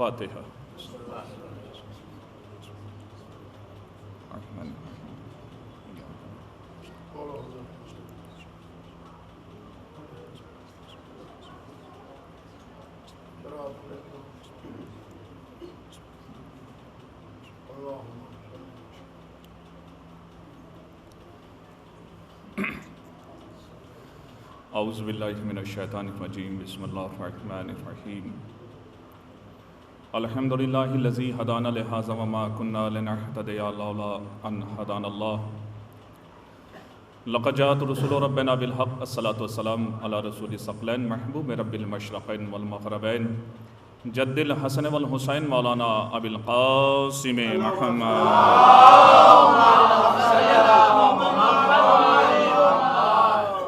فاتحہ۔ اعوذ باللہ من الشیطان الرجیم، بسم اللہ الرحمن الرحیم۔ الحمد للہ الذی ہدانا لہذا وما کنا لنہتدی لولا ان ہدانا اللہ۔ لقد جاءت رسل ربنا بالحق، الصلاۃ والسلام علی رسول الثقلین محبوب رب المشرقین والمغربین جد الحسن والحسین مولانا ابی القاسم محمد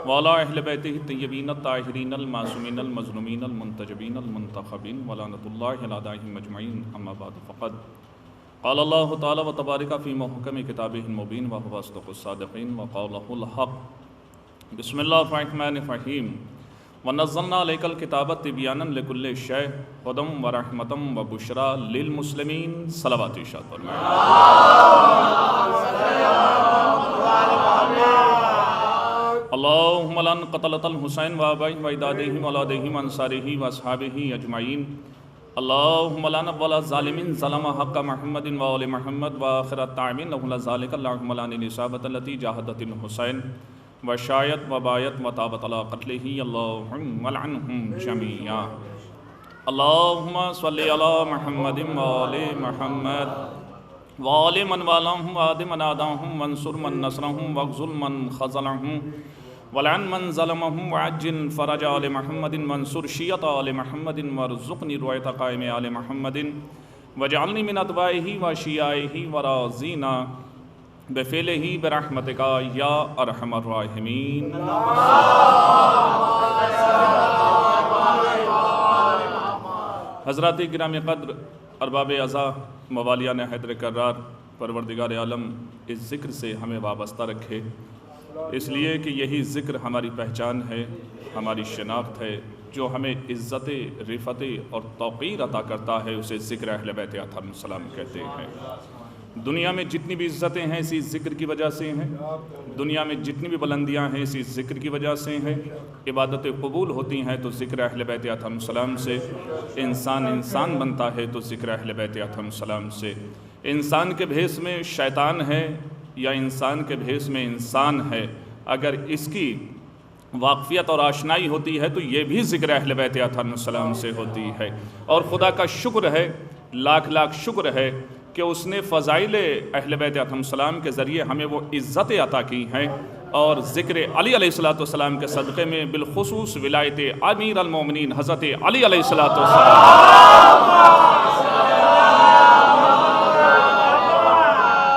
وعلی اہل بیتہ الطیبین الطاہرین المعصومین المظلومین المنتجبین المنتخبین ولعنۃ اللہ علی اعدائہم اجمعین، اما بعد فقد قال اللہ تعالی وتبارک فی محکم کتابہ المبین وہو اصدق الصادقین وقولہ الحق۔ بسم اللہ الرحمن الرحیم۔ ونزلنا علیک الکتاب تبیانا لکل شیء ھدی ورحمۃ وبشریٰ للمسلمین۔ صلوات ارشاد فرمائیں۔ اللہم لعن قتلۃ الحسین وآبائہ واجدادہ واولادہ وانصارہ واصحابہ اجمعین۔ اللہم لعن اول الظالمین ظلم حق محمد وآل محمد وآخر الطاعمین لہ ذلک۔ اللہم لعن العصابۃ التی جاہدت الحسین وشایت وبایت وطابت علی قتلہ، اللہم لعنہم جمیعا۔ اللہم صلی علی محمد وآل محمد وآل من والاہم وعاد من عاداہم وانصر من نصرہم واخذل من خذلہم ولعن من ظلمہم وعجل فرج آل محمد وانصر شیعۃ آل محمد وارزقنی رؤیت قائم آل محمد واجعلنی من اتباعہ وشیعہ وراضین بفعلہ برحمتک یا ارحم الراحمین۔ حضرات گرامی قدر، ارباب عزا، موالیان حیدر کرار، پروردگار عالم اس ذکر سے ہمیں وابستہ رکھے، اس لیے کہ یہی ذکر ہماری پہچان ہے، ہماری شناخت ہے، جو ہمیں عزت، رفعت اور توقیر عطا کرتا ہے، اسے ذکر اہل بیت علیہم السلام کہتے ہیں۔ دنیا میں جتنی بھی عزتیں ہیں اسی ذکر کی وجہ سے ہیں، دنیا میں جتنی بھی بلندیاں ہیں اسی ذکر کی وجہ سے ہیں، عبادتیں قبول ہوتی ہیں تو ذکر اہل بیت علیہم السلام سے، انسان بنتا ہے تو ذکر اہل بیت علیہم السلام سے۔ انسان کے بھیس میں شیطان ہے یا انسان کے بھیس میں انسان ہے، اگر اس کی واقفیت اور آشنائی ہوتی ہے تو یہ بھی ذکر اہل بیت علیہم السلام سے ہوتی ہے۔ اور خدا کا شکر ہے، لاکھ لاکھ شکر ہے کہ اس نے فضائل اہل بیت علیہم السلام کے ذریعے ہمیں وہ عزتیں عطا کی ہیں، اور ذکر علی علیہ السلام کے صدقے میں بالخصوص ولایت امیر المومنین حضرت علی علیہ السلام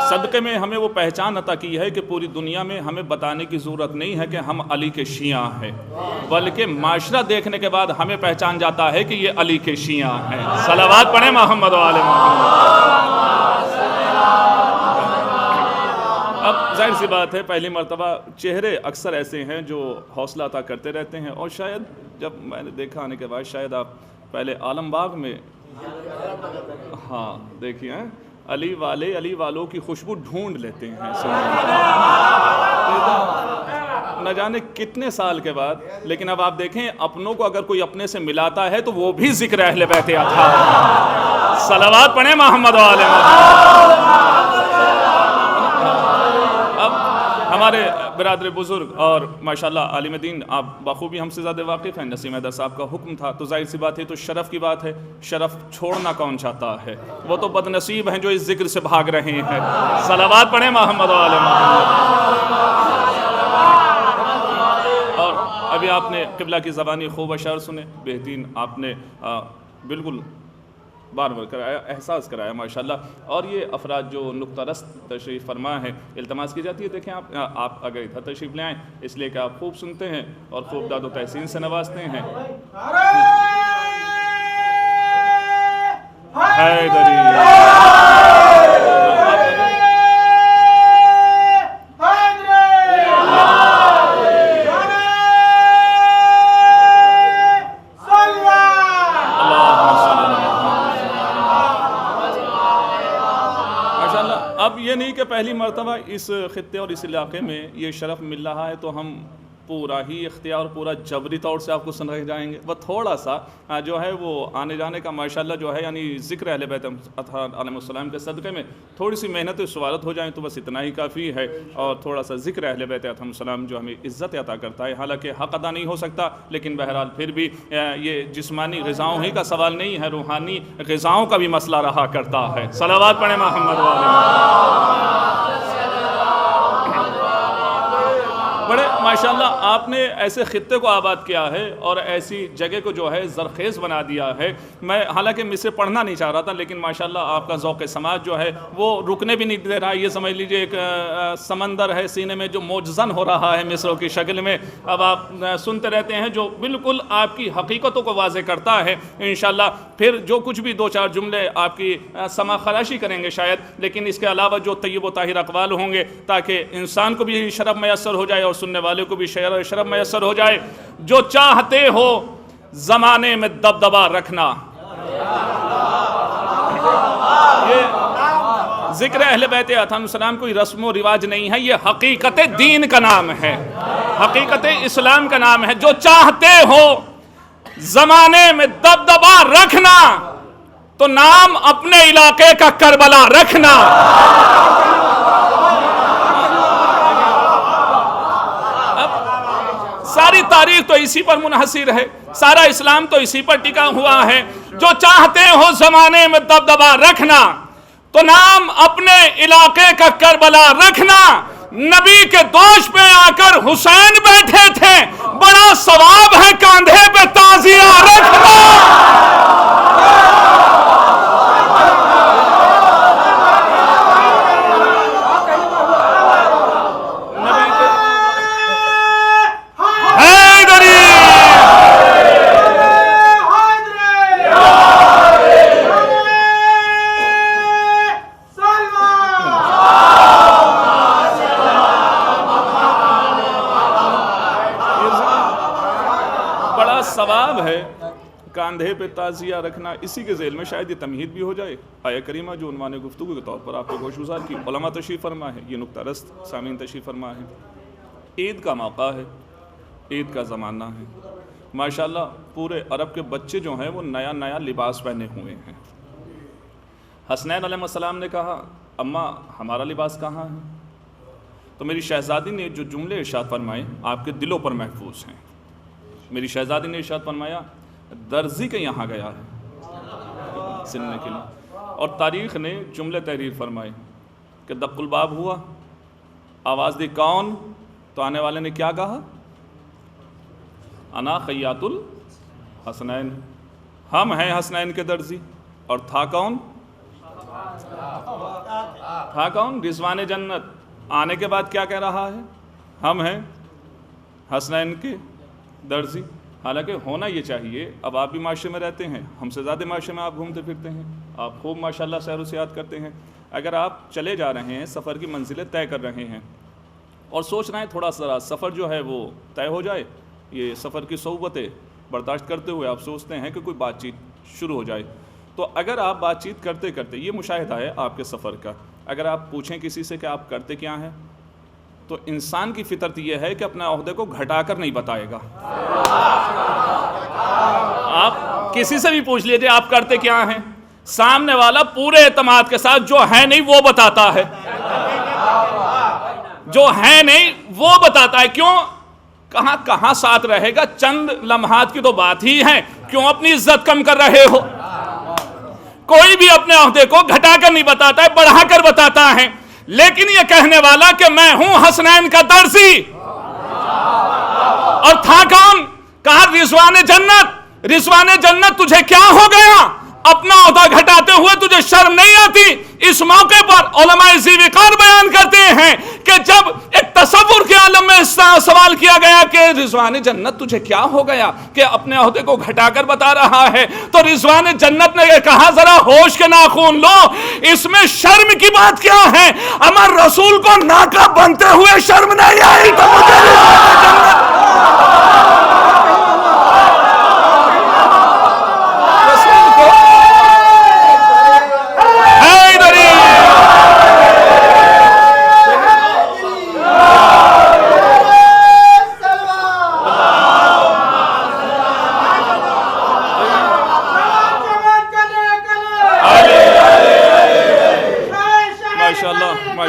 صدقے میں ہمیں وہ پہچان عطا کی ہے کہ پوری دنیا میں ہمیں بتانے کی ضرورت نہیں ہے کہ ہم علی کے شیعہ ہیں، بلکہ معاشرہ دیکھنے کے بعد ہمیں پہچان جاتا ہے کہ یہ علی کے شیعہ ہیں۔ صلوات پڑھیں محمد و آل محمد۔ اب ظاہر سی بات ہے، پہلی مرتبہ چہرے اکثر ایسے ہیں جو حوصلہ عطا کرتے رہتے ہیں، اور شاید جب میں نے دیکھا آنے کے بعد شاید آپ پہلے عالم باغ میں دیکھیے علی والوں کی خوشبو ڈھونڈ لیتے ہیں، نہ جانے کتنے سال کے بعد، لیکن اب آپ دیکھیں اپنوں کو اگر کوئی اپنے سے ملاتا ہے تو وہ بھی ذکر اہل بیت علیہم۔ صلوات پڑھیں محمد و آل محمد۔ اب ہمارے برادر بزرگ اور ماشاءاللہ عالم دین، آپ بخوبی ہم سے زیادہ واقف ہیں، نسیم حیدر صاحب کا حکم تھا تو ظاہر سی بات ہے تو شرف کی بات ہے، شرف چھوڑنا کون چاہتا ہے؟ وہ تو بد نصیب ہیں جو اس ذکر سے بھاگ رہے ہیں۔ صلوات پڑھیں محمد و آل محمد۔ اور ابھی آپ نے قبلہ کی زبانی خوب اشعار سنے، بہترین، آپ نے بالکل بار بار کرایا، احساس کرایا ماشاءاللہ۔ اور یہ افراد جو نقطہ رست تشریف فرما ہے، التماس کی جاتی ہے دیکھیں آپ اگر ادھر تشریف لے آئیں، اس لیے کہ آپ خوب سنتے ہیں اور خوب داد و تحسین سے نوازتے ہیں۔ حیدری یہ نہیں کہ پہلی مرتبہ اس خطے اور اس علاقے میں یہ شرف مل رہا ہے تو ہم پورا ہی اختیار پورا جبری طور سے آپ کو سن رہ جائیں گے. وہ تھوڑا سا جو ہے وہ آنے جانے کا ماشاءاللہ جو ہے یعنی ذکر اہل بیت علیہ السلام کے صدقے میں تھوڑی سی محنت و سوالت ہو جائیں تو بس اتنا ہی کافی ہے. اور تھوڑا سا ذکر اہل بیت علیہ السلام جو ہمیں عزت عطا کرتا ہے, حالانکہ حق ادا نہیں ہو سکتا لیکن بہرحال پھر بھی یہ جسمانی غذاؤں ہی کا سوال نہیں ہے, روحانی غذاؤں کا بھی مسئلہ رہا کرتا ہے. صلوات پڑھیں محمد بڑے ماشاءاللہ آپ نے ایسے خطے کو آباد کیا ہے اور ایسی جگہ کو جو ہے زرخیز بنا دیا ہے. میں حالانکہ مصر پڑھنا نہیں چاہ رہا تھا لیکن ماشاءاللہ آپ کا ذوق سماعت جو ہے وہ رکنے بھی نہیں دے رہا. یہ سمجھ لیجئے ایک سمندر ہے سینے میں جو موجزن ہو رہا ہے مصروں کی شکل میں. اب آپ سنتے رہتے ہیں جو بالکل آپ کی حقیقتوں کو واضح کرتا ہے. انشاءاللہ پھر جو کچھ بھی دو چار جملے آپ کی سما خراشی کریں گے شاید, لیکن اس کے علاوہ جو طیب و طاہر اقوال ہوں گے تاکہ انسان کو بھی شرف میسر ہو جائے اور سننے والے کو بھی شرف میسر ہو جائے. جو چاہتے ہو زمانے میں دبدبا رکھنا, یہ ذکر اہل بیت علیہ السلام کوئی رسم و رواج نہیں ہے, یہ حقیقت دین کا نام ہے, حقیقت اسلام کا نام ہے. جو چاہتے ہو زمانے میں دبدبا رکھنا تو نام اپنے علاقے کا کربلا رکھنا. ساری تاریخ تو اسی پر منحصر ہے, سارا اسلام تو اسی پر ٹکا ہوا ہے. جو چاہتے ہو زمانے میں دبدبا رکھنا تو نام اپنے علاقے کا کربلا رکھنا. نبی کے دوش پہ آ کر حسین بیٹھے تھے, بڑا ثواب ہے کاندھے پہ تعزیہ رکھنا. ثواب ہے کاندھے پہ تعزیہ رکھنا. اسی کے ذیل میں شاید یہ تمہید بھی ہو جائے. آیہ کریمہ جو عنوان گفتگو کے طور پر آپ کو گوش گزار کی, علماء تشریف فرما ہے, یہ نقطہ رست سامعین تشریف فرما ہے. عید کا موقع ہے, عید کا زمانہ ہے. ماشاءاللہ پورے عرب کے بچے جو ہیں وہ نیا نیا لباس پہنے ہوئے ہیں. حسنین علیہ السلام نے کہا اماں ہمارا لباس کہاں ہے؟ تو میری شہزادی نے جو جملے ارشاد فرمائے آپ کے دلوں پر محفوظ ہیں. میری شہزادی نے ارشاد فرمایا درزی کے یہاں گیا ہے سننے کے لیے, اور تاریخ نے جملے تحریر فرمائے کہ دق الباب ہوا, آواز دی کون, تو آنے والے نے کیا کہا انا خیاط الحسنین, ہم ہیں حسنین کے درزی. اور تھا کون, رضوان جنت. آنے کے بعد کیا کہہ رہا ہے, ہم ہیں حسنین کے درزی. حالانکہ ہونا یہ چاہیے. اب آپ بھی معاشرے میں رہتے ہیں, ہم سے زیادہ معاشرے میں آپ گھومتے پھرتے ہیں, آپ خوب ماشاءاللہ سیر و سیاحت کرتے ہیں. اگر آپ چلے جا رہے ہیں, سفر کی منزلیں طے کر رہے ہیں اور سوچ رہے ہیں تھوڑا سا سفر جو ہے وہ طے ہو جائے, یہ سفر کی صعوبتیں برداشت کرتے ہوئے آپ سوچتے ہیں کہ کوئی بات چیت شروع ہو جائے, تو اگر آپ بات چیت کرتے کرتے, یہ مشاہدہ ہے آپ کے سفر کا, اگر آپ پوچھیں کسی سے کہ آپ کرتے کیا ہیں, تو انسان کی فطرت یہ ہے کہ اپنے عہدے کو گھٹا کر نہیں بتائے گا. آپ کسی سے بھی پوچھ لیجئے آپ کرتے کیا ہیں, سامنے والا پورے اعتماد کے ساتھ جو ہے نہیں وہ بتاتا ہے, جو ہے نہیں وہ بتاتا ہے. کیوں, کہاں ساتھ رہے گا, چند لمحات کی تو بات ہی ہے, کیوں اپنی عزت کم کر رہے ہو. کوئی بھی اپنے عہدے کو گھٹا کر نہیں بتاتا ہے, بڑھا کر بتاتا ہے. لیکن یہ کہنے والا کہ میں ہوں حسنین کا درزی, اور تھا کون, کہا رضوان جنت. رضوان جنت تجھے کیا ہو گیا, اپنا عہدہ گھٹاتے ہوئے تجھے شرم نہیں آتی؟ اس موقع پر علماء ذی وقار بیان کرتے ہیں کہ جب ایک تصور کے عالم میں سوال کیا گیا کہ رضوان جنت تجھے کیا ہو گیا کہ اپنے عہدے کو گھٹا کر بتا رہا ہے, تو رضوان جنت نے کہا ذرا ہوش کے ناخون لو, اس میں شرم کی بات کیا ہے؟ ہمارے رسول کو ناکا بنتے ہوئے شرم نہیں آئی تو مجھے رضوان جنت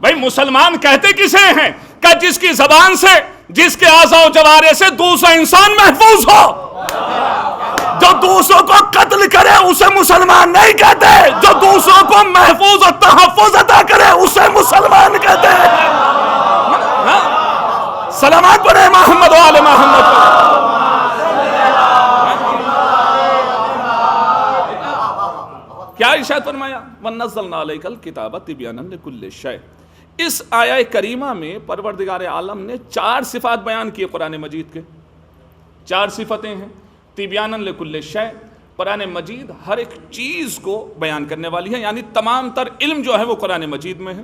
بھائی مسلمان کہتے کسے ہیں کہ جس کی زبان سے، جس کے اعضاء و جوارح سے دوسرا انسان محفوظ ہو. جو دوسروں کو قتل کرے اسے مسلمان نہیں کہتے، جو دوسروں کو محفوظ اور تحفظ عطا کرے اسے مسلمان کہتے ہیں. سلامات پڑھیں محمد و آل محمد پر. کیا ارشاد فرمایا؟ وَنَزَّلْنَا عَلَيْكَ الْكِتَابَ تِبْيَانًا لِكُلِّ شَيْءٍ. اس آیہ کریمہ میں پروردگار عالم نے 4 صفات بیان کیے قرآن مجید کے. 4 صفتیں ہیں. تِبْيَانًا لِكُلِّ شَيْءٍ، قرآن مجید ہر ایک چیز کو بیان کرنے والی ہے، یعنی تمام تر علم جو ہے وہ قرآن مجید میں ہے.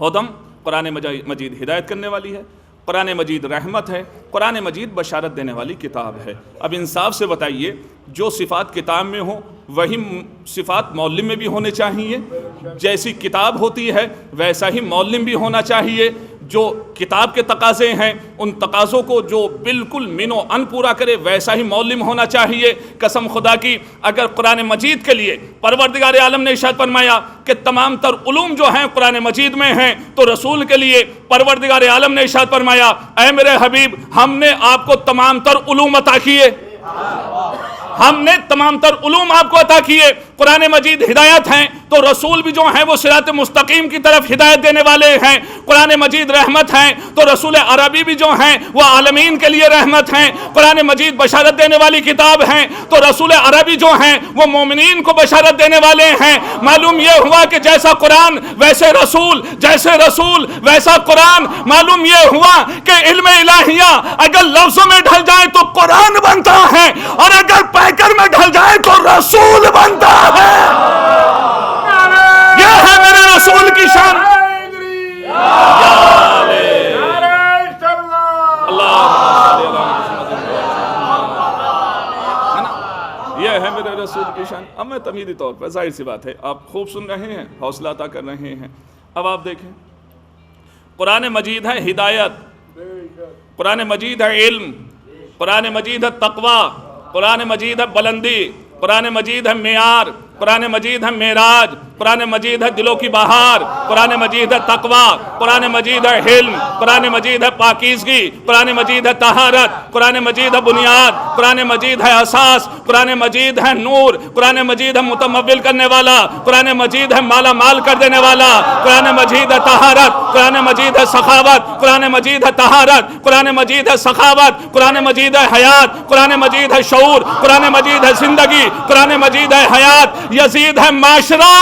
ہدم، قرآن مجید ہدایت کرنے والی ہے. قرآن مجید رحمت ہے. قرآن مجید بشارت دینے والی کتاب ہے. اب انصاف سے بتائیے، جو صفات کتاب میں ہوں وہی صفات معلم میں بھی ہونے چاہیے. جیسی کتاب ہوتی ہے ویسا ہی معلم بھی ہونا چاہیے. جو کتاب کے تقاضے ہیں ان تقاضوں کو جو بالکل من و ان پورا کرے ویسا ہی معلم ہونا چاہیے. قسم خدا کی، اگر قرآن مجید کے لیے پروردگار عالم نے ارشاد فرمایا کہ تمام تر علوم جو ہیں قرآن مجید میں ہیں، تو رسول کے لیے پروردگار عالم نے ارشاد فرمایا اے میرے حبیب، ہم نے آپ کو تمام تر علوم عطا کیے. ہم نے تمام تر علوم آپ کو عطا کیے. قرآن مجید ہدایت ہیں تو رسول بھی جو ہیں وہ صراط مستقیم کی طرف ہدایت دینے والے ہیں. قرآن مجید رحمت ہیں تو رسول عربی بھی جو ہیں وہ عالمین کے لیے رحمت ہیں. قرآن مجید بشارت دینے والی کتاب ہیں تو رسول عربی جو ہیں وہ مومنین کو بشارت دینے والے ہیں. معلوم یہ ہوا کہ جیسا قرآن ویسے رسول، جیسے رسول ویسا قرآن. معلوم یہ ہوا کہ علم الہیہ اگر لفظوں میں ڈھل جائے تو قرآن بنتا ہے، اور اگر پیکر میں ڈھل جائے تو رسول بنتا ہے. یہ ہے میرے رسول کی شان. یہ ہے میرے رسول کی شان. اب میں تمہیدی طور پر، ظاہر سی بات ہے آپ خوب سن رہے ہیں، حوصلہ عطا کر رہے ہیں. اب آپ دیکھیں، قرآن مجید ہے ہدایت، قرآن مجید ہے علم، قرآن مجید ہے تقوی، قرآن مجید ہے بلندی، قرآن مجید ہے معیار، قرآن مجید ہے معراج، قرآن مجید ہے دلوں کی بہار، قرآن مجید ہے تقوی، قرآن مجید ہے حلم، قرآن مجید ہے پاکیزگی، قرآن مجید ہے طہارت، قرآن مجید ہے بنیاد، قرآن مجید ہے اساس، قرآن مجید ہے نور، قرآن مجید ہے متمول کرنے والا، قرآن مجید ہے مالا مال کر دینے والا، قرآن مجید ہے طہارت، قرآن مجید ہے سخاوت، قرآن مجید ہے طہارت، قرآن مجید ہے سخاوت، قرآن مجید ہے حیات، قرآن مجید ہے شعور، قرآن مجید ہے زندگی، قرآن مجید ہے حیات. یزید ہے معاشرہ،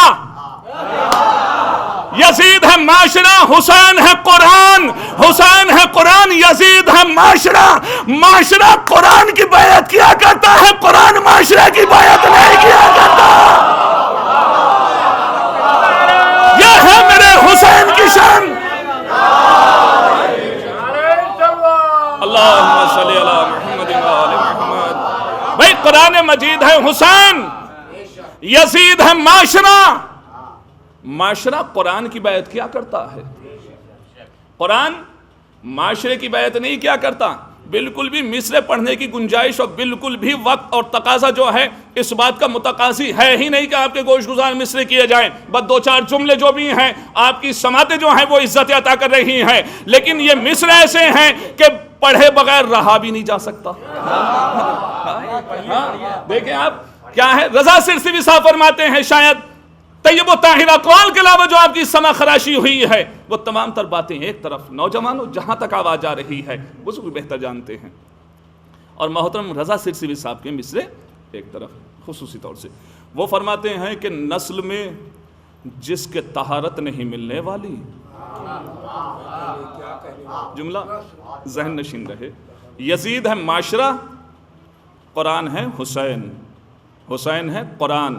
یزید ہے معاشرہ. حسین ہے قرآن، حسین ہے قرآن. یزید ہے معاشرہ. معاشرہ قرآن کی بیعت کیا کرتا ہے، قرآن معاشرہ کی بیعت نہیں کیا کرتا. یہ ہے میرے حسین کی شان. اللہم صلی علی محمد و آل محمد. بھئی قرآن مجید ہے حسین، یزید ہے معاشرہ. معاشرہ قرآن کی بیعت کیا کرتا ہے، قرآن معاشرے کی بیعت نہیں کیا کرتا. بالکل بھی مصرع پڑھنے کی گنجائش اور بالکل بھی وقت اور تقاضا جو ہے اس بات کا متقاضی ہے ہی نہیں کہ آپ کے گوش گزار مصرع کیے جائیں. بس 2-4 جملے جو بھی ہیں آپ کی سماعتیں جو ہیں وہ عزت عطا کر رہی ہیں، لیکن یہ مصرع ایسے ہیں کہ پڑھے بغیر رہا بھی نہیں جا سکتا. دیکھیں آپ کیا ہے، رضا سرسی صاحب فرماتے ہیں شاید طیب و طاہر اقوال کے علاوہ جو آپ کی سمع خراشی ہوئی ہے وہ تمام تر باتیں ایک طرف. نوجوانوں جہاں تک آواز جا رہی ہے بزرگ بہتر جانتے ہیں، اور محترم رضا سرسی صاحب کے مصرع ایک طرف. خصوصی طور سے وہ فرماتے ہیں کہ نسل میں جس کے طہارت نہیں ملنے والی، جملہ ذہن نشین رہے. یزید ہے معاشرہ، قرآن ہے حسین. حسین ہے قرآن.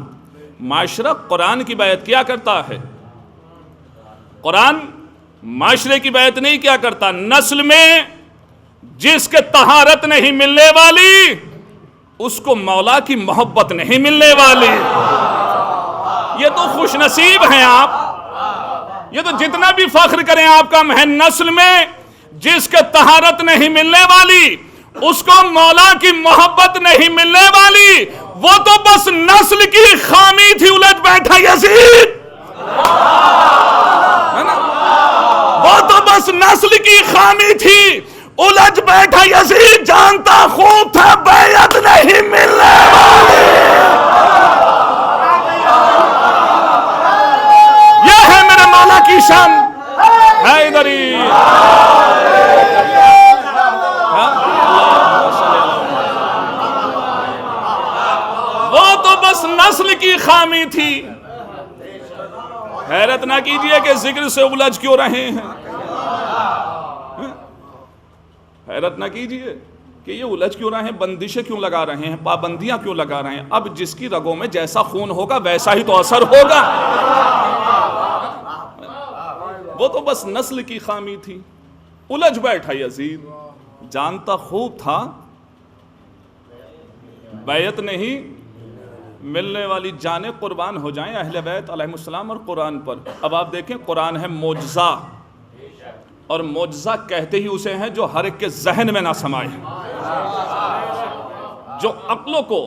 معاشرہ قرآن کی بیعت کیا کرتا ہے، قرآن معاشرے کی بیعت نہیں کیا کرتا. نسل میں جس کے طہارت نہیں ملنے والی اس کو مولا کی محبت نہیں ملنے والی. یہ تو خوش نصیب ہیں آپ، یہ تو جتنا بھی فخر کریں آپ کم ہے. نسل میں جس کے طہارت نہیں ملنے والی اس کو مولا کی محبت نہیں ملنے والی. وہ تو بس نسل کی خامی تھی، الجھ بیٹھا یزید. بس نسل کی خامی تھی، الجھ بیٹھا یزید، جانتا خوب تھا بیعت نہیں ملنے والی۔ یہ ہے میرے مولا کی شان، حیدری۔ وہ تو بس نسل کی خامی تھی۔ حیرت نہ کیجئے کہ ذکر سے الجھ کیوں رہے ہیں، حیرت نہ کیجئے کہ یہ الجھ کیوں رہے ہیں، بندشیں کیوں لگا رہے ہیں، پابندیاں کیوں لگا رہے ہیں۔ اب جس کی رگوں میں جیسا خون ہوگا ویسا ہی تو اثر ہوگا۔ وہ تو بس نسل کی خامی تھی، الجھ بیٹھا یزید، جانتا خوب تھا بیعت نہیں ملنے والی۔ جانیں قربان ہو جائیں اہل بیت علیہ السلام اور قرآن پر۔ اب آپ دیکھیں قرآن ہے معجزہ، اور معجزہ کہتے ہی اسے ہیں جو ہر ایک کے ذہن میں نہ سمائے، جو عقلوں کو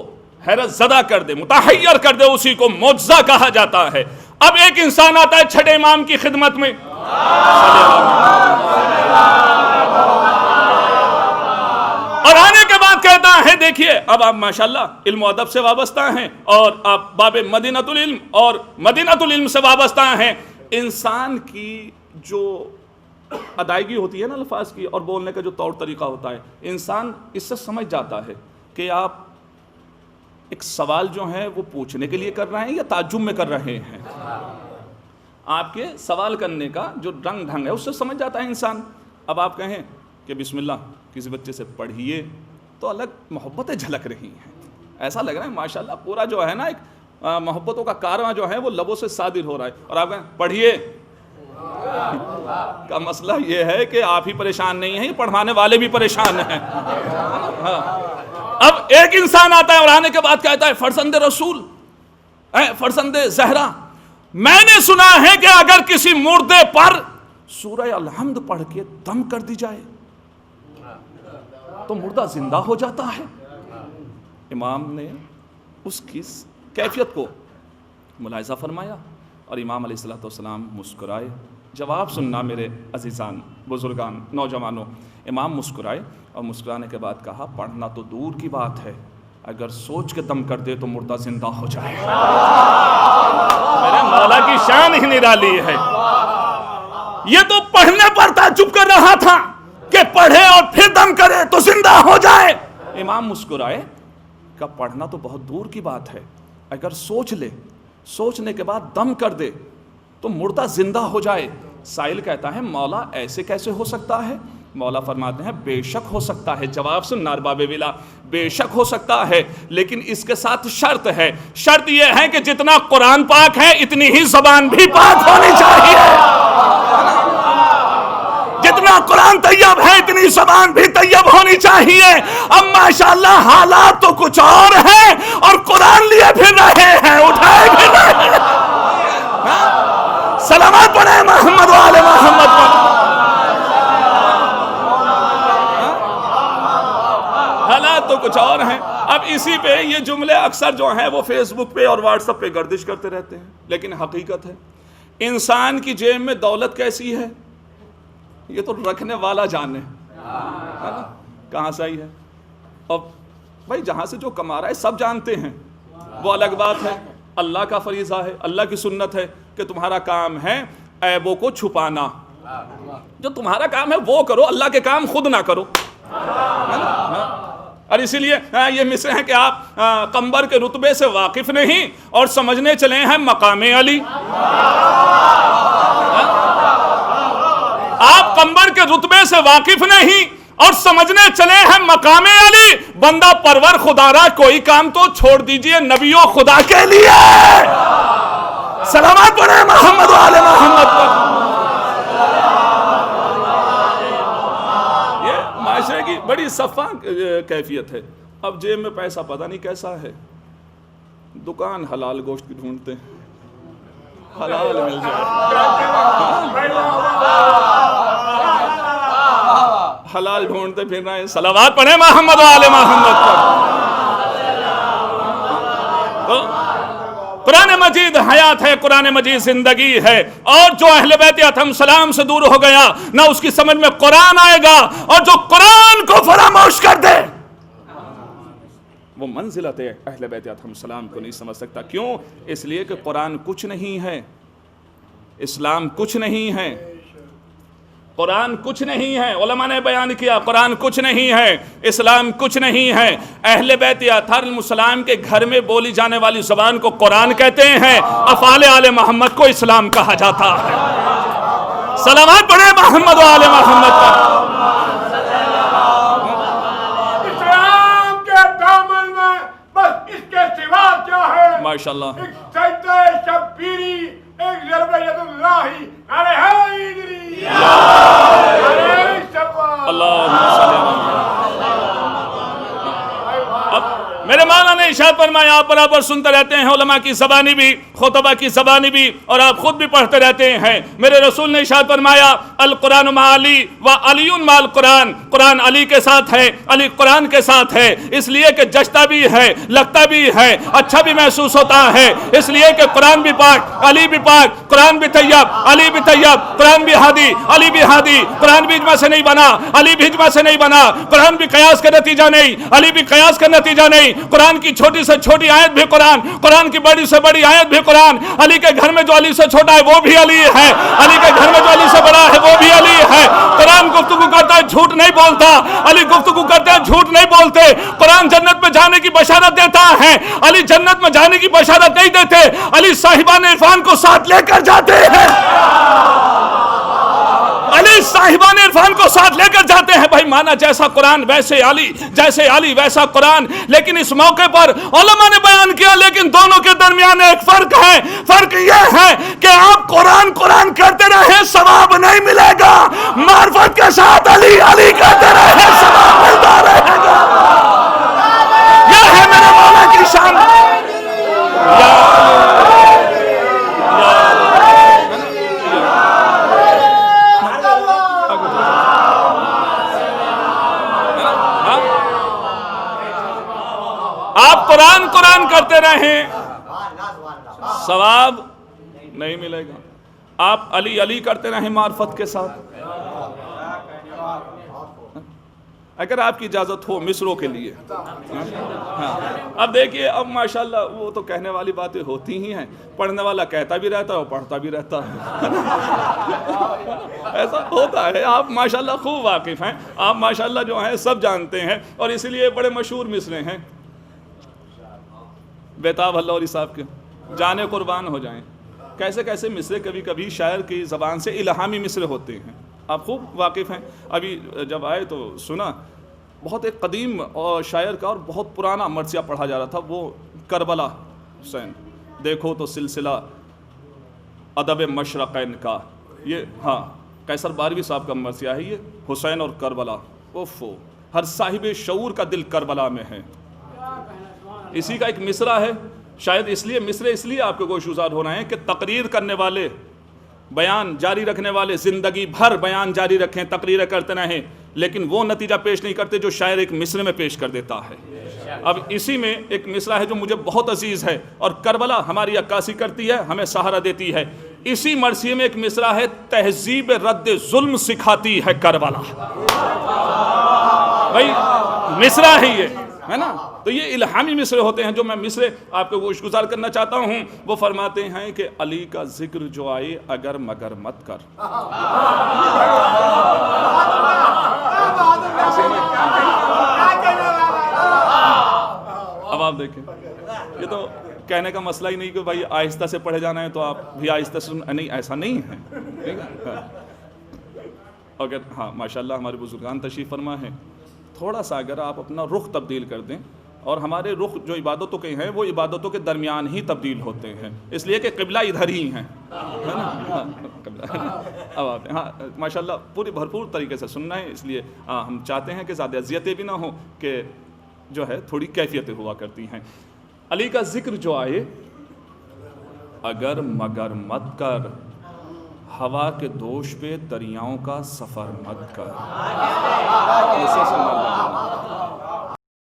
حیرت زدہ کر دے، متحیر کر دے، اسی کو معجزہ کہا جاتا ہے۔ اب ایک انسان آتا ہے چھٹے امام کی خدمت میں، اور آنے کے بعد کہتا ہے دیکھیے اب آپ ماشاءاللہ علم و ادب سے وابستہ ہیں، اور آپ باب مدینۃ العلم اور مدینۃ العلم سے وابستہ ہیں۔ انسان کی جو ادائیگی ہوتی ہے نا الفاظ کی، اور بولنے کا جو طور طریقہ ہوتا ہے، انسان اس سے سمجھ جاتا ہے کہ آپ ایک سوال جو ہے وہ پوچھنے کے لیے کر رہے ہیں یا تعجب میں کر رہے ہیں۔ آپ کے سوال کرنے کا جو رنگ ڈھنگ ہے اس سے سمجھ جاتا ہے انسان۔ اب آپ کہیں کہ بسم اللہ کسی بچے سے پڑھیے تو الگ محبتیں جھلک رہی ہیں، ایسا لگ رہا ہے ماشاءاللہ پورا جو ہے نا ایک محبتوں کا کارواں جو ہے وہ لبوں سے صادر ہو رہا ہے، اور آپ کہیں پڑھیے کا مسئلہ یہ ہے کہ آپ ہی پریشان نہیں ہیں، پڑھانے والے بھی پریشان ہیں۔ اب ایک انسان آتا ہے اور آنے کے بعد کہتا ہے فرزند رسول، فرزند زہرا، میں نے سنا ہے کہ اگر کسی مردے پر سورہ الحمد پڑھ کے دم کر دی جائے تو مردہ زندہ ہو جاتا ہے۔ امام نے اس کی کیفیت کو ملاحظہ فرمایا اور امام علیہ السلام مسکرائے۔ جواب سننا میرے عزیزان، بزرگان، نوجوانوں۔ امام مسکرائے اور مسکرانے کے بعد کہا پڑھنا تو دور کی بات ہے، اگر سوچ کے دم کر دے تو مردہ زندہ ہو جائے۔ میرے مولا کی شان ہی نرالی ہے۔ یہ تو پڑھنے پر تعجب کر رہا تھا کہ پڑھے اور پھر دم کرے تو زندہ ہو جائے۔ امام مسکرائے کہ پڑھنا تو بہت دور کی بات ہے، اگر سوچ لے، سوچنے کے بعد دم کر دے تو مردہ زندہ ہو جائے۔ سائل کہتا ہے مولا ایسے کیسے ہو سکتا ہے؟ مولا فرماتے ہیں بے شک ہو سکتا ہے۔ جواب سن نارباب ولا، بے شک ہو سکتا ہے، لیکن اس کے ساتھ شرط ہے۔ شرط یہ ہے کہ جتنا قرآن پاک ہے اتنی ہی زبان بھی پاک ہونی چاہیے۔ جتنا قرآن طیب ہے اتنی زبان بھی طیب ہونی چاہیے۔ اب ماشاءاللہ حالات تو کچھ اور ہیں اور قرآن لیے پھر رہے ہیں، اٹھائے پھر رہے ہیں۔ سلامات پڑھیں محمد و آل محمد پر۔ حالات تو کچھ اور ہیں۔ اب اسی پہ یہ جملے اکثر جو ہیں وہ فیس بک پہ اور واٹس ایپ پہ گردش کرتے رہتے ہیں، لیکن حقیقت ہے انسان کی جیب میں دولت کیسی ہے یہ تو رکھنے والا جانے کہاں سے آئی ہے۔ اور بھائی جہاں سے جو کما رہا ہے سب جانتے ہیں، وہ الگ بات ہے۔ اللہ کا فریضہ ہے، اللہ کی سنت ہے کہ تمہارا کام ہے عیبوں کو چھپانا۔ جو تمہارا کام ہے وہ کرو، اللہ کے کام خود نہ کرو۔ اور اسی لیے یہ مصرع ہے کہ آپ قمبر کے رتبے سے واقف نہیں اور سمجھنے چلے ہیں مقام علی۔ آپ قمبر کے رتبے سے واقف نہیں اور سمجھنے چلے ہیں مقام علی۔ بندہ پرور خدا را کوئی کام تو چھوڑ دیجئے نبی و خدا کے لیے۔ سلامات پڑھیں محمد و آل محمد پر۔ یہ معاشرے کی بڑی صفا کیفیت ہے۔ اب جیب میں پیسہ پتہ نہیں کیسا ہے، دکان حلال گوشت کی ڈھونڈتے ہیں، حلال مل جائے، حلال ڈھونڈتے پھر رہے ہیں۔ صلوات پڑھیں محمد و آل محمد پر۔ قرآن مجید حیات ہے، قرآن مجید زندگی ہے، اور جو اہل بیت اتم سلام سے دور ہو گیا نہ اس کی سمجھ میں قرآن آئے گا، اور جو قرآن کو فراموش کر دے وہ منزلت اہل بیت اتم سلام کو نہیں سمجھ سکتا۔ کیوں؟ اس لیے کہ قرآن کچھ نہیں ہے، اسلام کچھ نہیں ہے، قرآن کچھ نہیں ہے۔ علماء نے بیان کیا قرآن کچھ نہیں ہے، اسلام کچھ نہیں ہے۔ اہل بیت اطہار السلام کے گھر میں بولی جانے والی زبان کو قرآن کہتے ہیں، افعال آل محمد کو اسلام کہا جاتا ہے۔ سلامات پڑھے محمد و آل محمد پر۔ اسلام کے دامن میں بس اس کے سوا کیا ہے؟ ماشاءاللہ ایک سجدہ شبیری، ایک ضرب ید اللہ علیہ حیدری، علیہ شفا۔ اللہم صلی اللہ علیہ وسلم۔ اب میرے مولا نے ارشاد فرمایا، آپ برابر سنتے رہتے ہیں، علماء کی زبانی بھی، خطبہ کی زبانی بھی، اور آپ خود بھی پڑھتے رہتے ہیں۔ میرے رسول نے ارشاد فرمایا، القرآن مع علی و علی مع القرآن، قرآن علی کے ساتھ ہے، علی قرآن کے ساتھ ہے، اس لیے کہ جچتا بھی ہے، لگتا بھی ہے، اچھا بھی محسوس ہوتا ہے، اس لیے کہ قرآن بھی پاک، علی بھی پاک، قرآن بھی طیب، علی بھی طیب، قرآن بھی ہادی، علی بھی ہادی، قرآن بھی اجماع سے نہیں بنا، علی بھی اجماع سے نہیں بنا، قرآن بھی قیاس کا نتیجہ نہیں، علی بھی قیاس کا نتیجہ نہیں، قرآن کی چھوٹی سے چھوٹی آیت بھی قرآن، قرآن کی بڑی سے بڑی آیت بھی قرآن، علی کے گھر میں جو علی سے چھوٹا ہے وہ بھی علی ہے، علی کے گھر میں جو علی سے بڑا ہے وہ بھی علی ہے۔ قرآن گفتگو کرتا ہے، جھوٹ نہیں بولتا، علی گفتگو کرتے ہیں، جھوٹ نہیں بولتے۔ قرآن جنت میں جانے کی بشارت دیتا ہے، علی جنت میں جانے کی بشارت نہیں دیتے، علی صاحبان عرفان کو ساتھ لے کر جاتے ہیں، علی صاحبان عرفان کو ساتھ لے کر جاتے ہیں۔ بھائی مانا جیسا قرآن ویسے علی، جیسے علی ویسا قرآن۔ لیکن اس موقع پر علماء نے بیان کیا لیکن دونوں کے درمیان ایک فرق ہے، فرق یہ ہے کہ آپ قرآن قرآن کرتے رہے ثواب نہیں ملے گا، معرفت کے ساتھ علی علی کرتے رہے ثواب ملتا رہے گا۔ یہ ہے میرے مولا کی شان۔ آپ قرآن قرآن کرتے رہیں ثواب نہیں ملے گا، آپ علی علی کرتے رہیں معرفت کے ساتھ۔ اگر آپ کی اجازت ہو مصروں کے لیے، اب دیکھیے، اب ماشاءاللہ وہ تو کہنے والی باتیں ہوتی ہی ہیں، پڑھنے والا کہتا بھی رہتا ہے اور پڑھتا بھی رہتا ہے، ایسا ہوتا ہے۔ آپ ماشاءاللہ خوب واقف ہیں، آپ ماشاءاللہ جو ہیں سب جانتے ہیں، اور اس لیے بڑے مشہور مصرے ہیں۔ بیتاب اللہ علیہ صاحب کے جانے قربان ہو جائیں، کیسے کیسے مصرے کبھی کبھی شاعر کی زبان سے الہامی مصرے ہوتے ہیں، آپ خوب واقف ہیں۔ ابھی جب آئے تو سنا، بہت ایک قدیم اور شاعر کا اور بہت پرانا مرثیہ پڑھا جا رہا تھا، وہ کربلا حسین، دیکھو تو سلسلہ ادب مشرقین کا، یہ ہاں قیصر باروی صاحب کا مرثیہ ہے، یہ حسین اور کربلا، اوفو، ہر صاحب شعور کا دل کربلا میں ہے۔ اسی کا ایک مصرع ہے، شاید اس لیے مصرے اس لیے آپ کے گوش گزار ہو رہے ہیں کہ تقریر کرنے والے، بیان جاری رکھنے والے زندگی بھر بیان جاری رکھیں، تقریریں کرتے رہیں، لیکن وہ نتیجہ پیش نہیں کرتے جو شاعر ایک مصرے میں پیش کر دیتا ہے۔ اب اسی میں ایک مصرع ہے جو مجھے بہت عزیز ہے، اور کربلا ہماری عکاسی کرتی ہے، ہمیں سہارا دیتی ہے۔ اسی مرثیے میں ایک مصرع ہے، تہذیب رد ظلم سکھاتی ہے کربلا۔ بھائی مصرع ہی یہ ہے نا، تو یہ الہامی مصرے ہوتے ہیں جو میں مصرے آپ کو گوش گزار کرنا چاہتا ہوں۔ وہ فرماتے ہیں کہ علی کا ذکر جو آئے اگر مگر مت کر۔ اب آپ دیکھیں، یہ تو کہنے کا مسئلہ ہی نہیں کہ بھائی آہستہ سے پڑھے جانا ہے تو آپ بھی آہستہ سے نہیں، ایسا نہیں ہے۔ اگر ہاں ماشاءاللہ ہمارے بزرگان تشریف فرما ہے، تھوڑا سا اگر آپ اپنا رخ تبدیل کر دیں، اور ہمارے رخ جو عبادتوں کے ہیں وہ عبادتوں کے درمیان ہی تبدیل ہوتے ہیں، اس لیے کہ قبلہ ادھر ہی ہیں، ہے نا؟ اب آپ ہاں ماشاءاللہ پوری بھرپور طریقے سے سننا ہے، اس لیے ہم چاہتے ہیں کہ زیادہ اذیتیں بھی نہ ہوں، کہ جو ہے تھوڑی کیفیتیں ہوا کرتی ہیں۔ علی کا ذکر جو آئے اگر مگر مت کر، ہوا کے دوش پہ دریاؤں کا سفر مت کر۔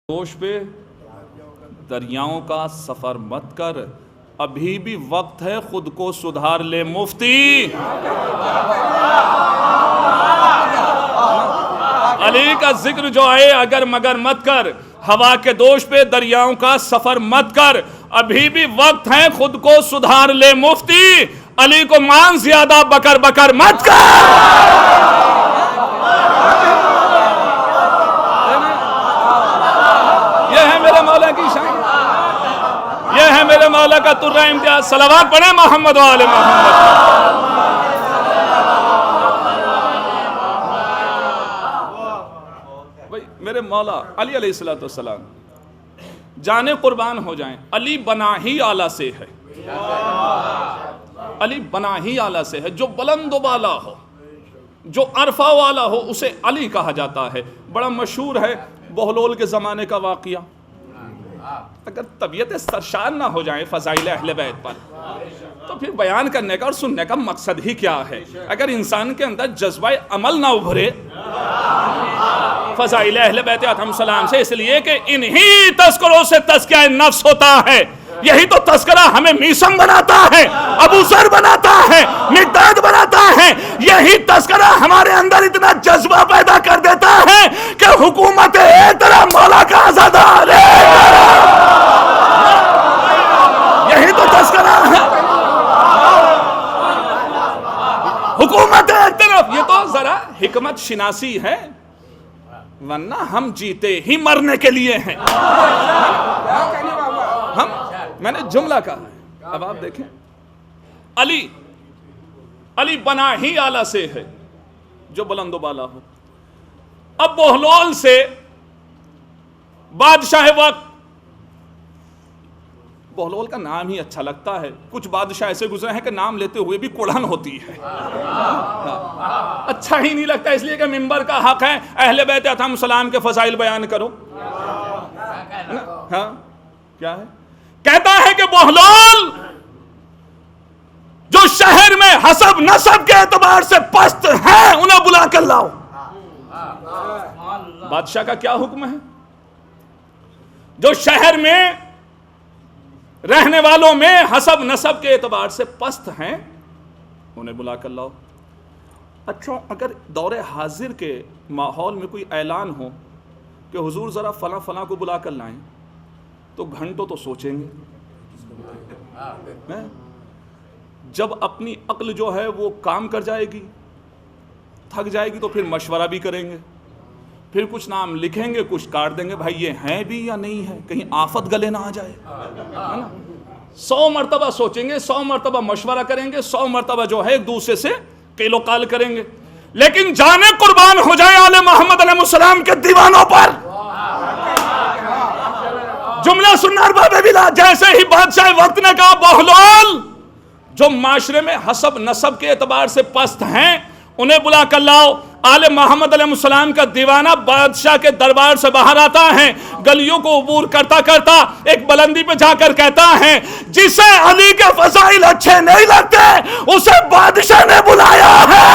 دوش پہ دریاؤں کا سفر مت کر، ابھی بھی وقت ہے، خود کو سدھار لے مفتی۔ علی کا ذکر جو ہے اگر مگر مت کر، ہوا کے دوش پہ دریاؤں کا سفر مت کر، ابھی بھی وقت ہے، خود کو سدھار لے مفتی، علی کو مان زیادہ بکر بکر مت کر۔ یہ ہے میرے مولا کی شان، یہ ہے میرے مولا کا ترہ امتیاز۔ صلوات پڑھیں محمد و آل محمد۔ میرے مولا علی علیہ السلام جانے قربان ہو جائیں، علی بنا ہی آلہ سے ہے، علی بنا ہی آلہ سے ہے۔ جو بلند و بالا ہو، جو عرفہ والا ہو، اسے علی کہا جاتا ہے۔ بڑا مشہور ہے بہلول کے زمانے کا واقعہ۔ اگر طبیعت سرشار نہ ہو جائیں فضائل اہل بیت پر تو پھر بیان کرنے کا اور سننے کا مقصد ہی کیا ہے؟ اگر انسان کے اندر جذبہ عمل نہ ابھرے فضائل اہل بیت علیہم السلام سے، اس لیے کہ انہی تذکروں سے تزکیہ نفس ہوتا ہے۔ یہی تو تذکرہ ہمیں میسم بناتا ہے، ابو ذر بناتا ہے، مقداد بناتا ہے۔ یہی تذکرہ ہمارے اندر اتنا جذبہ پیدا کر دیتا ہے کہ حکومت ایک طرف مولا کا عزادار ہے، یہی تو تذکرہ ہے۔ حکومت ایک طرف، یہ تو ذرا حکمت شناسی ہے، ورنہ ہم جیتے ہی مرنے کے لیے ہیں۔ میں نے جملہ کہا ہے، اب آپ دیکھیں علی بنا ہی آلہ سے ہے، جو بلند و بالا ہو۔ اب بہلول سے بادشاہ وقت، بہلول کا نام ہی اچھا لگتا ہے، کچھ بادشاہ ایسے گزرے ہیں کہ نام لیتے ہوئے بھی کڑھن ہوتی ہے، اچھا ہی نہیں لگتا، اس لیے کہ منبر کا حق ہے اہل بیت علیہم السلام کے فضائل بیان کرو۔ ہاں کیا ہے؟ کہتا ہے کہ بہلول جو شہر میں حسب نسب کے اعتبار سے پست ہیں انہیں بلا کر لاؤ۔ بادشاہ کا کیا حکم ہے؟ جو شہر میں رہنے والوں میں حسب نسب کے اعتبار سے پست ہیں انہیں بلا کر لاؤ۔ اچھا اگر دور حاضر کے ماحول میں کوئی اعلان ہو کہ حضور ذرا فلاں فلاں کو بلا کر لائیں تو گھنٹوں تو سوچیں گے، جب اپنی عقل جو ہے وہ کام کر جائے گی، تھک جائے گی، تو پھر مشورہ بھی کریں گے، پھر کچھ نام لکھیں گے، کچھ کاٹ دیں گے، بھائی یہ ہیں بھی یا نہیں ہے، کہیں آفت گلے نہ آ جائے، ہے نا؟ 100 مرتبہ سوچیں گے، 100 مرتبہ مشورہ کریں گے، 100 مرتبہ جو ہے ایک دوسرے سے قیل و قال کریں گے، لیکن جانے قربان ہو جائیں آل محمد علیہ السلام کے دیوانوں پر۔ جملہ سننا ارباب بلا، جیسے ہی بادشاہ وقت نے کہا بہلول جو معاشرے میں حسب نسب کے اعتبار سے پست ہیں انہیں بلا کر لاؤ، آل محمد علیہ السلام کا دیوانہ بادشاہ کے دربار سے باہر آتا ہے، گلیوں کو عبور کرتا کرتا ایک بلندی پہ جا کر کہتا ہے جسے علی کے فضائل اچھے نہیں لگتے اسے بادشاہ نے بلایا ہے۔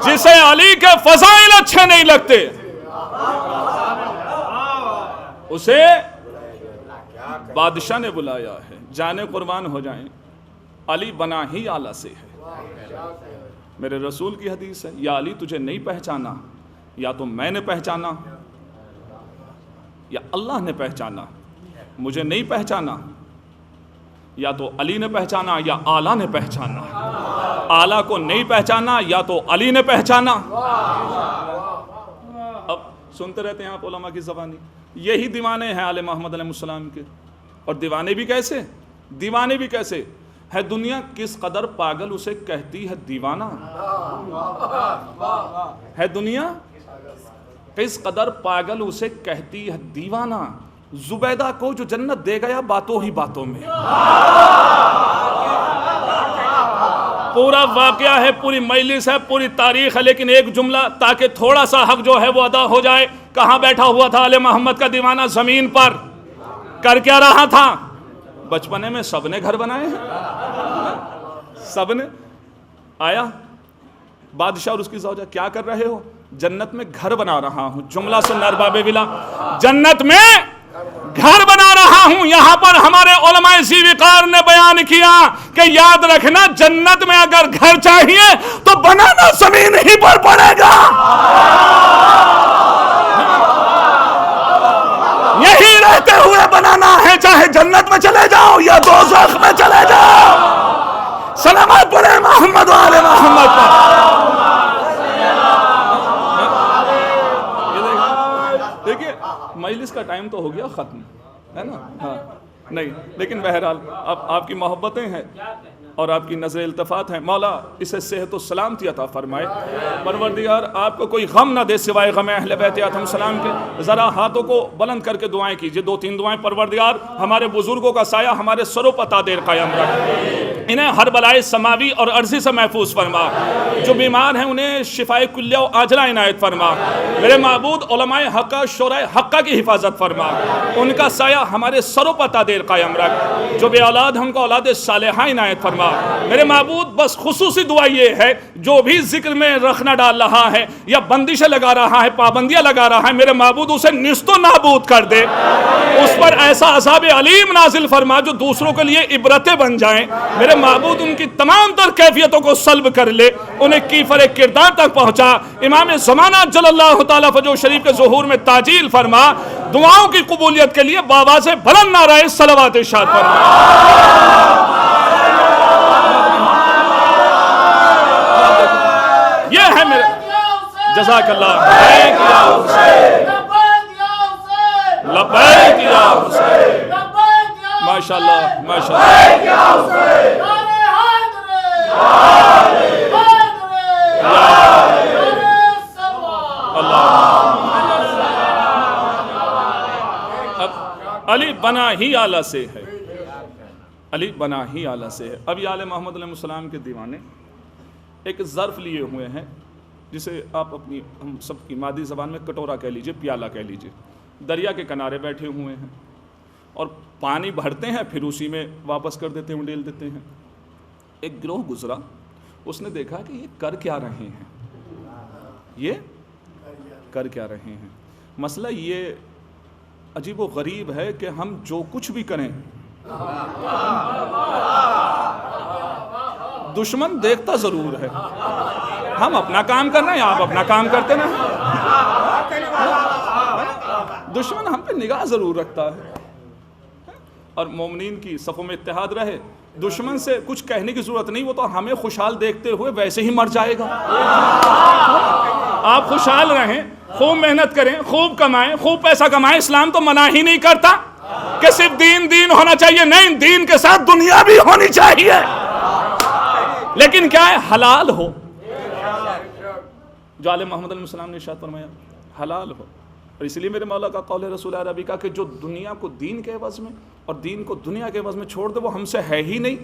جسے علی کے فضائل اچھے نہیں لگتے اسے بادشاہ نے بلایا ہے۔ جانے قربان ہو جائیں، علی بنا ہی آلہ سے ہے۔ میرے رسول کی حدیث ہے، یا علی تجھے نہیں پہچانا، یا تو میں نے پہچانا یا اللہ نے پہچانا، مجھے نہیں پہچانا یا تو علی نے پہچانا یا آلہ نے پہچانا، آلہ کو نہیں پہچانا یا تو علی نے پہچانا۔ اب سنتے رہتے ہیں آپ علماء کی زبانی، یہی دیوانے ہیں آل محمد علیہ السلام کے، اور دیوانے بھی کیسے، دیوانے بھی کیسے ہے، دنیا کس قدر پاگل اسے کہتی ہے دیوانہ، ہے دنیا کس قدر پاگل اسے کہتی ہے دیوانہ۔ زبیدہ کو جو جنت دے گیا باتوں ہی باتوں میں، پورا واقعہ ہے، پوری مجلس ہے، پوری تاریخ ہے، لیکن ایک جملہ تاکہ تھوڑا سا حق جو ہے وہ ادا ہو جائے۔ کہاں بیٹھا ہوا تھا آل محمد کا دیوانہ؟ زمین پر۔ کر کیا رہا تھا؟ بچپنے میں سب نے گھر بنائے ہیں، سب نے آیا بادشاہ اور اس کی زوجہ، کیا کر رہے ہو؟ جنت میں گھر بنا رہا ہوں. جملہ سن ارباب ولا، جنت میں گھر بنا رہا ہوں. یہاں پر ہمارے علماء ذی وقار نے بیان کیا کہ یاد رکھنا جنت میں اگر گھر چاہیے تو بنانا زمین ہی پر پڑے گا. یہی رہتے ہوئے بنانا ہے، چاہے جنت میں چلے جاؤ یا دوزخ میں چلے جاؤ. سلامت پڑھے محمد و آل محمد پر. دیکھیے مجلس کا ٹائم تو ہو گیا ختم ہے نا، ہاں نہیں، لیکن بہرحال اب آپ کی محبتیں ہیں اور آپ کی نظر التفات ہیں. مولا اسے صحت و سلامتی عطا فرمائے. پروردگار آپ کو کوئی غم نہ دے سوائے غم اہل بیت علیہم السلام کے. ذرا ہاتھوں کو بلند کر کے دعائیں کیجئے، 2-3 دعائیں. پروردگار ہمارے بزرگوں کا سایہ ہمارے سروں پر تا دیر قائم رکھ، انہیں ہر بلائے سماوی اور عرضی سے محفوظ فرما. جو بیمار ہیں انہیں شفائے کلیہ و عاجلہ عنایت فرما. میرے معبود علماء حقہ شورائے حقہ کی حفاظت فرما، ان کا سایہ ہمارے سروں پر تا دیر قائم رکھ. جو بے اولاد ہم کو اولاد صالحہ عنایت فرما. میرے معبود بس خصوصی دعا یہ ہے، جو بھی ذکر میں رخنہ ڈال رہا ہے یا بندشیں لگا رہا ہے، پابندیاں لگا رہا ہے، میرے معبود اسے نیست و نابود کر دے. اس پر ایسا عذاب علیم نازل فرما جو دوسروں کے لیے عبرتیں بن جائیں. میرے معبود ان کی تمام تر کیفیتوں کو سلب کر لے، انہیں کیفر کردار تک پہنچا. امام زمانہ جل اللہ تعالیٰ فجر شریف کے ظہور میں تاجیل فرما. دعاؤں کی قبولیت کے لیے بآواز بلند نعرہ صلوات ارشاد فرما. یہ ہے میرے جزاک اللہ. لبیک یا حسین، ماشاء اللہ ماشاء اللہ. علی بنا ہی اعلیٰ سے ہے، علی بنا ہی اعلیٰ سے ہے. اب یہ آل محمد علیہ السلام کے دیوانے ایک ظرف لیے ہوئے ہیں جسے آپ اپنی ہم سب کی مادی زبان میں کٹورا کہہ لیجئے، پیالہ کہہ لیجئے. دریا کے کنارے بیٹھے ہوئے ہیں اور پانی بھرتے ہیں پھر اسی میں واپس کر دیتے ہیں، انڈیل دیتے ہیں. ایک گروہ گزرا، اس نے دیکھا کہ یہ کر کیا رہے ہیں، یہ کر کیا رہے ہیں. مسئلہ یہ عجیب و غریب ہے کہ ہم جو کچھ بھی کریں دشمن دیکھتا ضرور ہے. ہم اپنا کام کر رہے ہیں، آپ اپنا کام کرتے نا، دشمن ہم پہ نگاہ ضرور رکھتا ہے. اور مومنین کی صفوں میں اتحاد رہے. دشمن سے کچھ کہنے کی ضرورت نہیں، وہ تو ہمیں خوشحال دیکھتے ہوئے ویسے ہی مر جائے گا. آپ خوشحال رہیں، خوب محنت کریں، خوب کمائیں، خوب پیسہ کمائیں. اسلام تو منع ہی نہیں کرتا کہ صرف دین ہونا چاہیے، نہیں، دین کے ساتھ دنیا بھی ہونی چاہیے، لیکن کیا ہے؟ حلال ہو. جو آل محمد علیہ السلام نے ارشاد فرمایا حلال ہو. اور اس لیے میرے مولا کا قول رسول عربی کا کہ جو دنیا کو دین کے عوض میں اور دین کو دنیا کے عوض میں چھوڑ دے وہ ہم سے ہے ہی نہیں.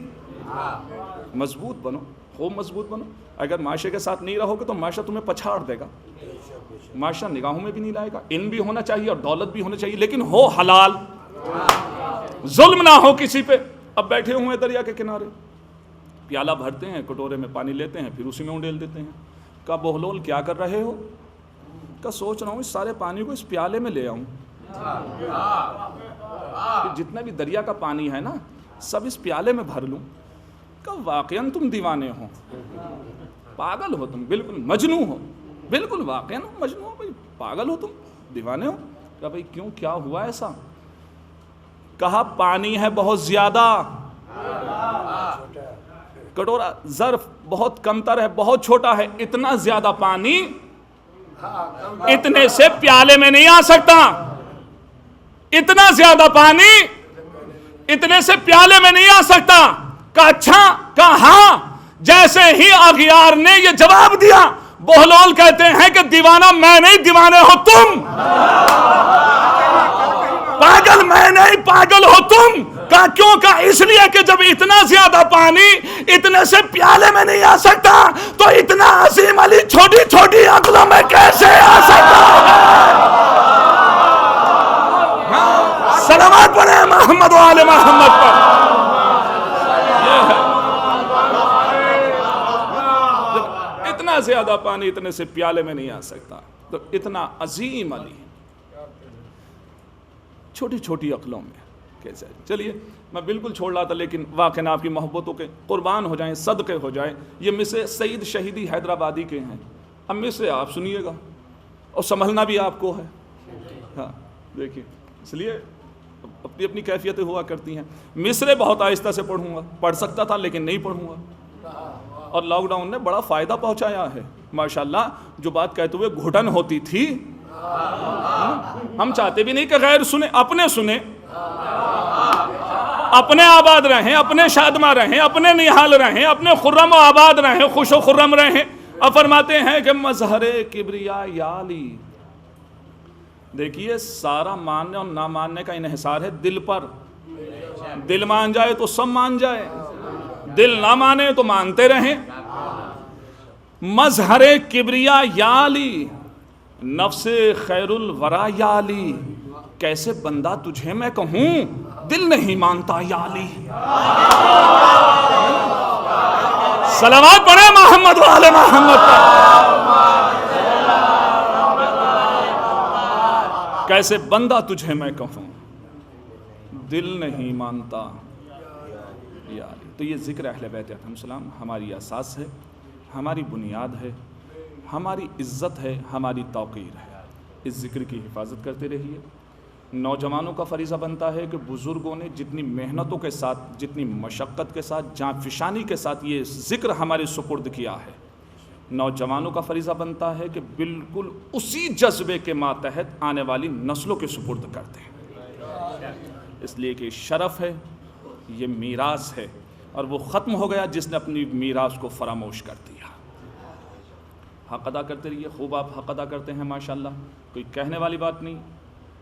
مضبوط بنو، خوب مضبوط بنو. اگر معاشرے کے ساتھ نہیں رہو گے تو معاشرہ تمہیں پچھاڑ دے گا، معاشرہ نگاہوں میں بھی نہیں لائے گا. علم بھی ہونا چاہیے اور دولت بھی ہونی چاہیے، لیکن ہو حلال، ظلم نہ ہو کسی پہ. اب بیٹھے ہوئے دریا کے کنارے، پیالہ بھرتے ہیں، کٹورے میں پانی لیتے ہیں، پھر اسی میں انڈیل دیتے ہیں. کہا بہلول کیا کر رہے ہو؟ کہا سوچ رہا ہوں اس سارے پانی کو اس پیالے میں لے آؤں، جتنا بھی دریا کا پانی ہے نا سب اس پیالے میں بھر لوں. کہا واقعاً تم دیوانے ہو، پاگل ہو تم، بالکل مجنون ہو، بالکل واقعاً مجنون ہو بھائی، پاگل ہو تم، دیوانے ہو. کہا بھائی کیوں، کیا ہوا ایسا؟ کہا پانی ہے بہت زیادہ، کٹورا ظرف بہت کم تر ہے، بہت چھوٹا ہے، اتنا زیادہ پانی اتنے سے پیالے میں نہیں آ سکتا. اتنا زیادہ پانی اتنے سے پیالے میں نہیں آ سکتا. کہا اچھا؟ کہا ہاں. جیسے ہی اغیار نے یہ جواب دیا، بہلول کہتے ہیں کہ دیوانہ میں نہیں، دیوانے ہو تم. پاگل میں نہیں، پاگل ہو تم. کہا کیوں؟ کہا اس لیے کہ جب اتنا زیادہ پانی اتنے سے پیالے میں نہیں آ سکتا تو اتنا عظیم علی چھوٹی چھوٹی عقلوں میں کیسے آ سکتا ہے؟ سلامات پڑھیں محمد و آل محمد پر. زیادہ پانی اتنے سے پیالے میں نہیں آ سکتا. تو اتنا عظیم علی چھوٹی چھوٹی عقلوں میں کیسے. چلیے میں بالکل چھوڑ رہا تھا لیکن واقعی آپ کی محبتوں کے قربان ہو جائیں, صدقے ہو جائیں. یہ مصرے سعید شہیدی حیدرآبادی کے ہیں. اب مصرے آپ سنیے گا اور سنبھلنا بھی آپ کو ہے. ہاں دیکھیے, اس لیے اپنی اپنی کیفیتیں ہوا کرتی ہیں. مصرے بہت آہستہ سے پڑھوں گا, پڑھ سکتا تھا لیکن نہیں پڑھوں گا. اور لاک ڈاؤن نے بڑا فائدہ پہنچایا ہے ماشاءاللہ. جو بات کہتے ہوئے گھٹن ہوتی تھی, ہم چاہتے بھی نہیں کہ غیر سنیں, اپنے سنیں, اپنے آباد رہیں, اپنے شادماں رہیں, اپنے نحال رہیں, اپنے خرم و آباد رہیں, خوش و خرم رہیں. اب فرماتے ہیں کہ مظہر کبریا یالی. دیکھیے سارا ماننے اور نہ ماننے کا انحصار ہے دل پر. دل مان جائے تو سب مان جائے, دل نہ مانے تو مانتے رہیں. مظہر کبریا یالی نفس خیر الورا یالی. کیسے بندہ تجھے میں کہوں دل نہیں مانتا یالی. صلوات پڑھے محمد و آل محمد پر. کیسے بندہ تجھے میں کہوں دل نہیں مانتا یالی. تو یہ ذکر اہل بیت علیہم السلام ہماری اساس ہے, ہماری بنیاد ہے, ہماری عزت ہے, ہماری توقیر ہے. اس ذکر کی حفاظت کرتے رہیے. نوجوانوں کا فریضہ بنتا ہے کہ بزرگوں نے جتنی محنتوں کے ساتھ, جتنی مشقت کے ساتھ, جاں فشانی کے ساتھ یہ ذکر ہمارے سپرد کیا ہے, نوجوانوں کا فریضہ بنتا ہے کہ بالکل اسی جذبے کے ماتحت آنے والی نسلوں کے سپرد کرتے ہیں. اس لیے کہ شرف ہے, یہ میراث ہے, اور وہ ختم ہو گیا جس نے اپنی میراث کو فراموش کر دیا. حق ادا کرتے رہیے. خوب آپ حق ادا کرتے ہیں ماشاءاللہ. کوئی کہنے والی بات نہیں,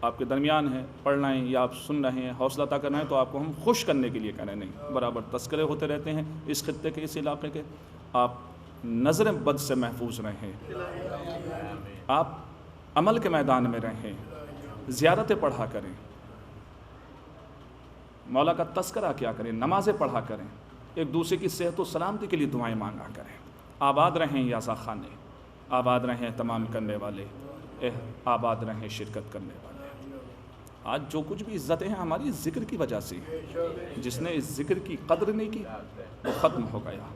آپ کے درمیان ہے, پڑھ رہے ہیں یا آپ سن رہے ہیں, حوصلہ عطا کر رہے ہیں تو آپ کو ہم خوش کرنے کے لیے کہہ رہے نہیں. برابر تذکرے ہوتے رہتے ہیں اس خطے کے, اس علاقے کے. آپ نظر بد سے محفوظ رہیں, آپ عمل کے میدان میں رہیں, زیارتیں پڑھا کریں, مولا کا تذکرہ کیا کریں, نمازیں پڑھا کریں, ایک دوسرے کی صحت و سلامتی کے لیے دعائیں مانگا کریں. آباد رہیں یازا خانے, آباد رہیں اہتمام کرنے والے, آباد رہیں شرکت کرنے والے. آج جو کچھ بھی عزتیں ہیں ہماری ذکر کی وجہ سے. جس نے اس ذکر کی قدر نہیں کی وہ ختم ہو گیا,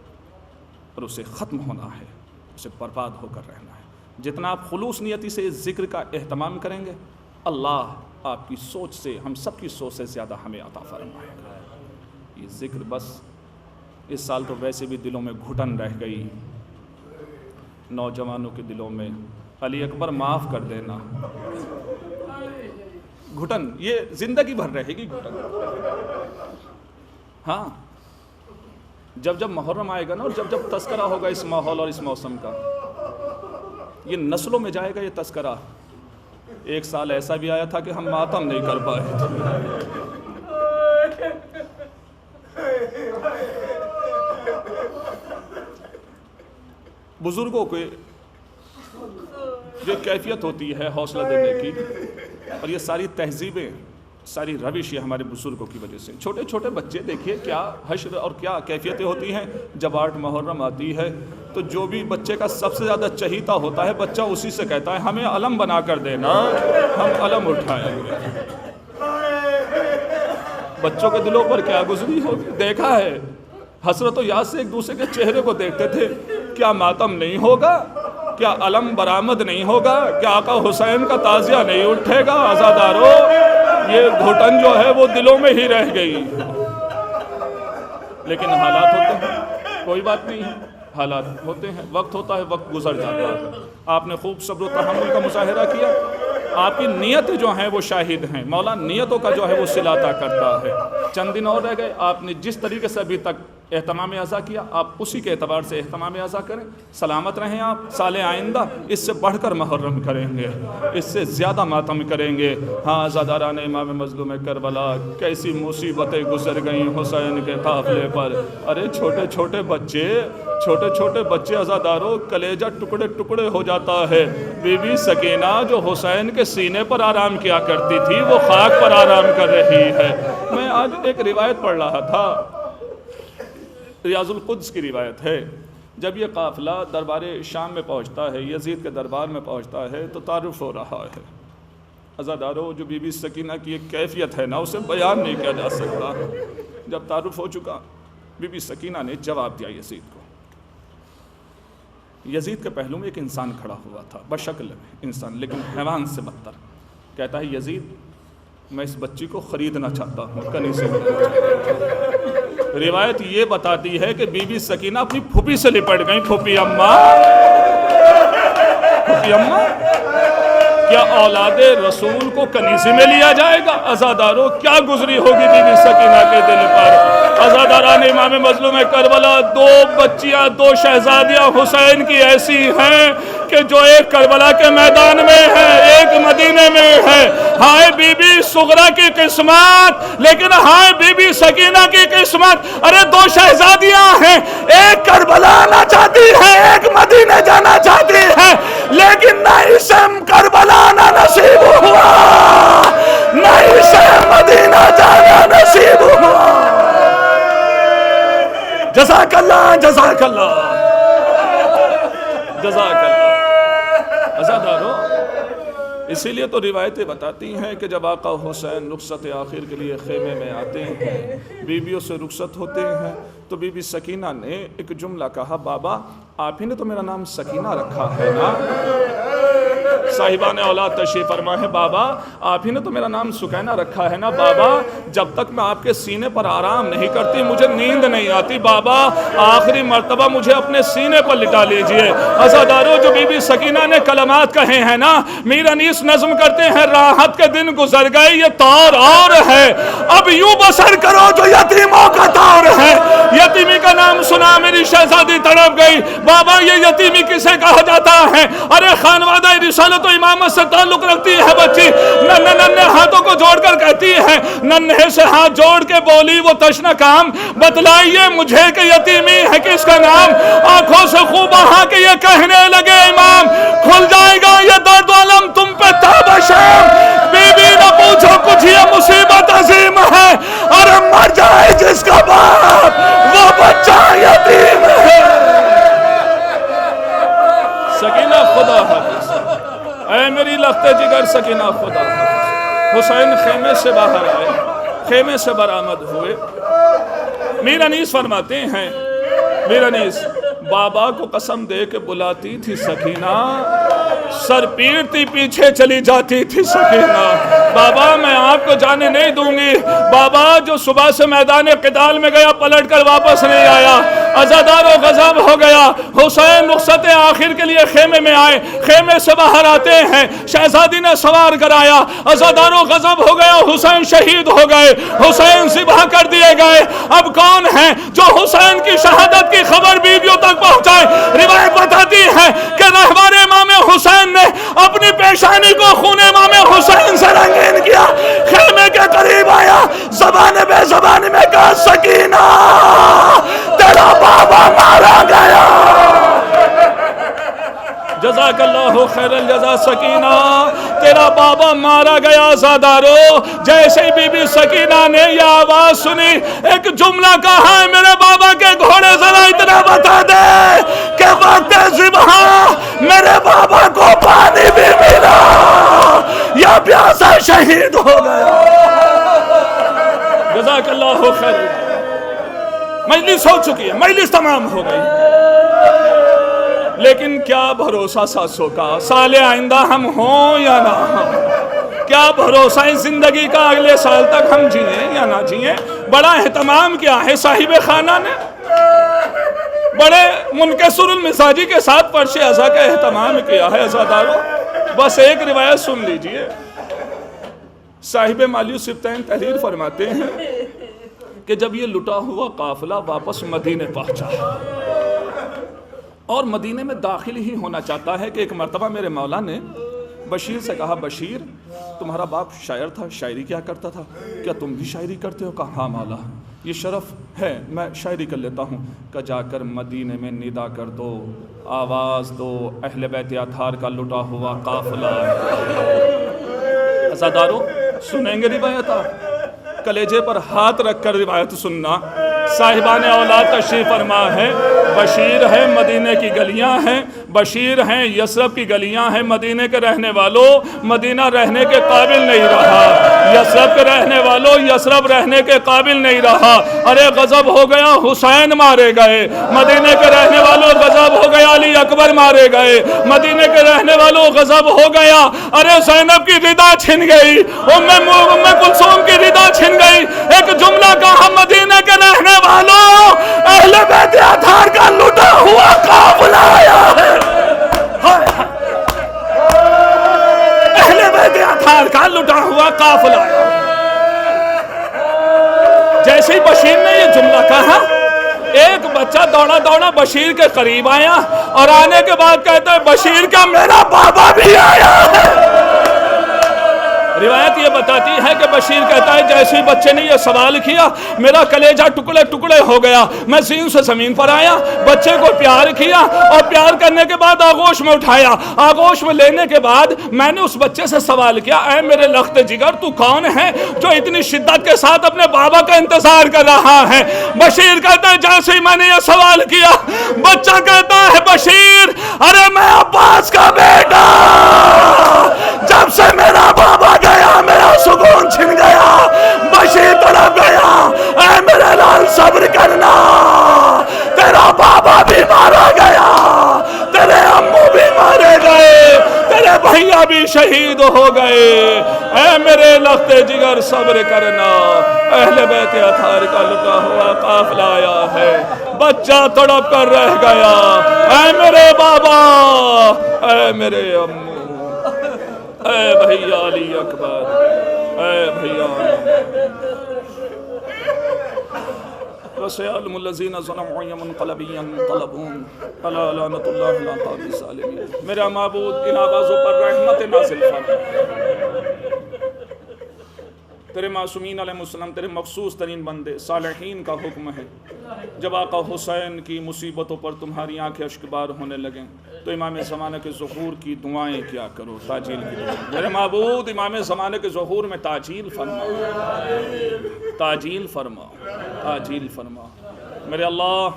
اور اسے ختم ہونا ہے, اسے برباد ہو کر رہنا ہے. جتنا آپ خلوص نیتی سے اس ذکر کا اہتمام کریں گے, اللہ آپ کی سوچ سے, ہم سب کی سوچ سے زیادہ ہمیں عطا فرمائے گا. یہ ذکر بس اس سال تو ویسے بھی دلوں میں گھٹن رہ گئی, نوجوانوں کے دلوں میں. علی اکبر معاف کر دینا, گھٹن یہ زندگی بھر رہے گی گھٹن. ہاں جب جب محرم آئے گا نا, اور جب جب تذکرہ ہوگا اس ماحول اور اس موسم کا, یہ نسلوں میں جائے گا یہ تذکرہ. ایک سال ایسا بھی آیا تھا کہ ہم ماتم نہیں کر پائے تھے. بزرگوں کو جو کیفیت ہوتی ہے حوصلہ دینے کی, اور یہ ساری تہذیبیں, ساری روش یہ ہمارے بزرگوں کی وجہ سے. چھوٹے چھوٹے بچے دیکھیے کیا حشر اور کیا کیفیتیں ہوتی ہیں. جب 8 محرم آتی ہے تو جو بھی بچے کا سب سے زیادہ چہیتا ہوتا ہے, بچہ اسی سے کہتا ہے ہمیں علم بنا کر دینا, ہم علم اٹھائیں گے. بچوں کے دلوں پر کیا گزری ہوگی, دیکھا ہے. حسرت و یاد سے ایک دوسرے کے چہرے کو دیکھتے تھے, کیا ماتم نہیں ہوگا, کیا علم برآمد نہیں ہوگا, کیا آقا حسین کا تعزیہ نہیں اٹھے گا. عزادارو یہ گھٹن جو ہے وہ دلوں میں ہی رہ گئی. لیکن حالات ہوتے ہیں, کوئی بات نہیں ہے, حالات ہوتے ہیں, وقت ہوتا ہے, وقت گزر جاتا ہے. آپ نے خوب صبر و تحمل کا مظاہرہ کیا, آپ کی نیت جو ہیں وہ شاہد ہیں. مولا نیتوں کا جو ہے وہ صلہ عطا کرتا ہے. چند دن اور رہ گئے, آپ نے جس طریقے سے ابھی تک اہتمام عزا کیا, آپ اسی کے اعتبار سے اہتمام عزا کریں. سلامت رہیں آپ. سال آئندہ اس سے بڑھ کر محرم کریں گے, اس سے زیادہ ماتم کریں گے. ہاں عزاداران امام مظلوم کربلا, کیسی مصیبتیں گزر گئیں حسین کے قافلے پر. ارے چھوٹے چھوٹے بچے عزاداروں, کلیجہ ٹکڑے ٹکڑے ہو جاتا ہے. بی بی سکینہ جو حسین کے سینے پر آرام کیا کرتی تھی وہ خاک پر آرام کر رہی ہے. میں آج ایک روایت پڑھ رہا تھا, ریاض القدس کی روایت ہے. جب یہ قافلہ دربار شام میں پہنچتا ہے، یزید کے دربار میں پہنچتا ہے، تو تعارف ہو رہا ہے۔ عزادارو، جو بی بی سکینہ کی ایک کیفیت ہے نا، اسے بیان نہیں کیا جا سکتا۔ جب تعارف ہو چکا، بی بی سکینہ نے جواب دیا یزید کو۔ یزید کے پہلو میں ایک انسان کھڑا ہوا تھا، بشکل انسان لیکن حیوان سے بدتر۔ کہتا ہے یزید، میں اس بچی کو خریدنا چاہتا ہوں، کنی سے ملنا چاہتا ہوں۔ روایت یہ بتاتی ہے کہ بی بی سکینہ اپنی پھوپھی سے لپٹ گئیں۔ پھوپھی اماں، پھوپھی اماں، کیا اولاد رسول کو کنیزی میں لیا جائے گا؟ عزادارو، کیا گزری ہوگی بی بی سکینہ کے دل پر؟ عزاداران امام مظلوم کربلا، دو بچیاں، دو شہزادیاں حسین کی ایسی ہیں کہ جو ایک کربلا کے میدان میں ہے، ایک مدینے میں ہے۔ ہائے بی بی صغرا کی قسمت، لیکن ہائے بی بی سکینہ کی قسمت۔ ارے دو شہزادیاں ہیں، ایک کربلا آنا چاہتی ہے، ایک مدینے جانا چاہتی ہے، لیکن نہ اسے کربلا آنا نصیب ہوا، نہ اسے مدینہ جانا نصیب ہوا۔ جزاک اللہ، جزاک اللہ، جزاک اللہ۔ عزادارو، اسی لیے تو روایتیں بتاتی ہیں کہ جب آقا حسین رخصت آخر کے لیے خیمے میں آتے ہیں، بیویوں سے رخصت ہوتے ہیں، تو بی بی سکینہ نے ایک جملہ کہا، بابا آپ ہی نے تو میرا نام سکینہ رکھا ہے نا؟ صاحبان اولاد تشریف فرما ہے، بابا آپ ہی نے تو میرا نام سکینہ رکھا ہے نا؟ بابا جب تک میں آپ کے سینے پر آرام نہیں کرتی مجھے نیند نہیں آتی، بابا آخری مرتبہ مجھے اپنے سینے پر لٹا لیجئے۔ عزادارو، جو بی بی سکینہ نے کلمات کہے ہیں نا، میر انیس نظم کرتے ہیں، راحت کے دن گزر گئے یہ طور اور ہے، اب یوں بسر کرو جو یتیموں کا طور ہے۔ یتیمی کا نام سنا میری شہزادی تڑپ گئی۔ بابا یہ یتیمی کسے کہا جاتا ہے؟ ارے خانوادہ رسالت و امامت سے تعلق رکھتی ہے بچی، ننھے ننھے ہاتھوں کو جوڑ کر کہتی ہے، ننھے سے ہاتھ جوڑ کے بولی وہ تشنہ کام، بتلائیے مجھے کہ یتیمی ہے کس کا نام؟ آنکھوں سے خوب بہا کے یہ کہنے لگے امام، کھل جائے گا یہ درد و علم تم پہ تاب شام۔ بی بی نہ پوچھو کچھ یہ مصیبت عظیم ہے، اور مر جائے جس کا باپ وہ بچہ یتیم ہے۔ سکینہ خدا حافظ، اے میری لخت جگر سکینہ خدا حافظ۔ حسین خیمے سے باہر آئے، خیمے سے برآمد ہوئے۔ میر انیس فرماتے ہیں، میر انیس بابا کو قسم دے کے بلاتی تھی سکینہ، سر پیٹتی پیچھے چلی جاتی تھی سکینہ، بابا میں آپ کو جانے نہیں دوں گی۔ بابا جو صبح سے میدان قتال میں گیا پلٹ کر واپس نہیں آیا، عزادار و غضب ہو گیا۔ حسین رخصت آخر کے لیے خیمے میں آئے، خیمے سے باہر آتے ہیں، شہزادی نے سوار کرایا، عزادار و غضب ہو گیا، حسین شہید ہو گئے، حسین ذبح کر دیے گئے۔ اب کون ہے جو حسین کی شہادت کی خبر بیویوں تک پہنچائے؟ روایت بتاتی ہے کہ رہبر امام حسین نے اپنی پیشانی کو خون امام حسین سے رنگین کیا، خیمے کے قریب آیا، زبان بے زبانی میں کہا سکینہ تیرا بابا مارا گیا۔ جزاک اللہ خیر الجزا سکینہ، تیرا بابا مارا گیا۔ عزادارو، جیسے بی بی سکینہ نے یہ آواز سنی، ایک جملہ کہا ہے، میرے بابا کے گھوڑے ذرا اتنا بتا دے کہ وقت ذبح میرے بابا کو پانی بھی ملا یا پیاسا شہید ہو گیا۔ جزاک اللہ خیر۔ مجلس ہو چکی ہے، مجلس تمام ہو گئی، لیکن کیا بھروسہ ساسوں کا سال آئندہ ہم ہوں یا نہ ہوں؟ کیا بھروسہ اس زندگی کا اگلے سال تک ہم جئیں یا نہ جئیں؟ بڑا اہتمام کیا ہے صاحب خانہ نے، بڑے منکسر المزاجی کے ساتھ فرش عزا کا اہتمام کیا ہے۔ عزادارو، بس ایک روایت سن لیجئے۔ صاحب مالی سبتین تحریر فرماتے ہیں کہ جب یہ لٹا ہوا قافلہ واپس مدینے پہنچا اور مدینے میں داخل ہی ہونا چاہتا ہے کہ ایک مرتبہ میرے مولا نے بشیر سے کہا، بشیر تمہارا باپ شاعر تھا، شاعری کیا کرتا تھا، کیا تم بھی شاعری کرتے ہو؟ کہا ہاں مولا، یہ شرف ہے، میں شاعری کر لیتا ہوں۔ کہ جا کر مدینے میں ندا کر دو، آواز دو، اہل بیت اطہار کا لٹا ہوا قافلہ۔ عزادارو، سنیں گے روایت؟ کلیجے پر ہاتھ رکھ کر روایت سننا۔ صاحبان اولاد تشریف فرما ہے، بشیر ہے مدینے کی گلیاں ہیں، بشیر ہیں یثرب کی گلیاں ہیں، مدینے کے رہنے والوں مدینہ رہنے کے قابل نہیں رہا، یثرب کے رہنے والوں یثرب رہنے کے قابل نہیں رہا۔ ارے غضب ہو گیا حسین مارے گئے، مدینے کے رہنے والوں غضب ہو گیا علی اکبر مارے گئے، مدینے کے رہنے والوں غضب ہو گیا ارے زینب کی رضا چھن گئی، ام کلثوم کی رضا چھن گئی۔ ایک جملہ کہا مدینے کے رہنے والوں اہل بیت اطہار کا لٹا ہوا قافلہ آیا ہے، اہل بیت اطہار کا لٹا ہوا قافلہ آیا ہے۔ جیسے ہی بشیر نے یہ جملہ کہا ایک بچہ دوڑا دوڑا بشیر کے قریب آیا اور آنے کے بعد کہتا ہے بشیر کا میرا بابا بھی آیا ہے۔ روایت یہ بتاتی ہے کہ بشیر کہتا ہے جیسے ہی بچے نے یہ سوال کیا میرا کلیجہ ٹکڑے ٹکڑے ہو گیا، میں زین سے زمین پر آیا، بچے کو پیار کیا اور پیار کرنے کے بعد آغوش میں اٹھایا، آغوش میں لینے کے بعد میں نے اس بچے سے سوال کیا اے میرے لخت جگر تو کون ہے جو اتنی شدت کے ساتھ اپنے بابا کا انتظار کر رہا ہے؟ بشیر کہتا ہے جیسے ہی میں نے یہ سوال کیا بچہ کہتا ہے بشیر ارے میں عباس کا بیٹا، جب سے میرا بابا گیا میرا سکون چھن گیا، بشیر تڑپ گیا، اے میرے لال صبر کرنا، تیرا بابا بھی مارا گیا، تیرے امو بھی مارے گئے، تیرے بھائیہ بھی شہید ہو گئے، اے میرے لخت جگر صبر کرنا۔ اہل بیت اطہار کا لٹا ہوا قافلہ آیا ہے، بچہ تڑپ کر رہ گیا، اے میرے بابا، اے میرے امو، اے بھیا علی اکبر، اے بھیا وسيعلم الذين ظلموا أي منقلب ينقلبون ألا لعنة الله على القوم الظالمين۔ میرا معبود ان آوازوں پر رحمت نازل فرما، تیرے معصومین علیہ السلام تیرے مخصوص ترین بندے صالحین کا حکم ہے جب آقا حسین کی مصیبتوں پر تمہاری آنکھیں اشکبار ہونے لگیں تو امام زمانہ کے ظہور کی دعائیں کیا کرو، تاجیل کی دعائیں۔ میرے معبود امام زمانہ کے ظہور میں تاجیل فرما، تاجیل فرما، تاجیل فرما۔ میرے اللہ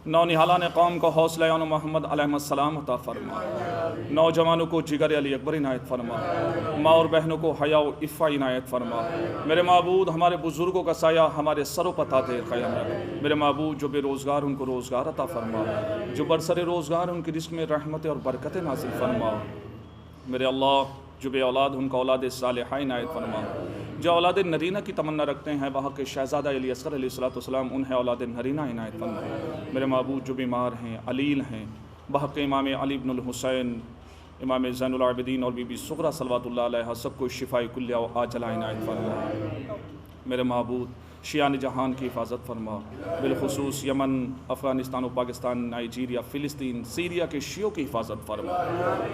نونہالان قوم کو حوصلہ آن محمد علیہ السلام عطا فرما، نوجوانوں کو جگر علی اکبر عنایت فرما، ماں اور بہنوں کو حیا و عفہ عنایت فرما۔ میرے معبود ہمارے بزرگوں کا سایہ ہمارے سروں پر دائر قائم رکھ۔ میرے معبود جو بے روزگار ان کو روزگار عطا فرما، جو برسر روزگار ان کی رزق میں رحمت اور برکت نازل فرما۔ میرے اللہ جو بے اولاد ان کا اولاد صالحہ عنایت فرما، جو اولاد نرینہ کی تمنا رکھتے ہیں وہاں کے شہزادہ علی اصغر علیہ السلام انہیں اولاد نرینہ عنایت فرما۔ میرے معبود جو بیمار ہیں علیل ہیں بحق امام علی بن الحسین امام زین العابدین اور بی بی صغرا صلوات اللہ علیہ سب کو شفاء کلیہ و عاجلہ عنایت فرما۔ میرے معبود شیعان جہان کی حفاظت فرما، بالخصوص یمن، افغانستان و پاکستان، نائجیریا، فلسطین، سیریا کے شیعوں کی حفاظت فرما۔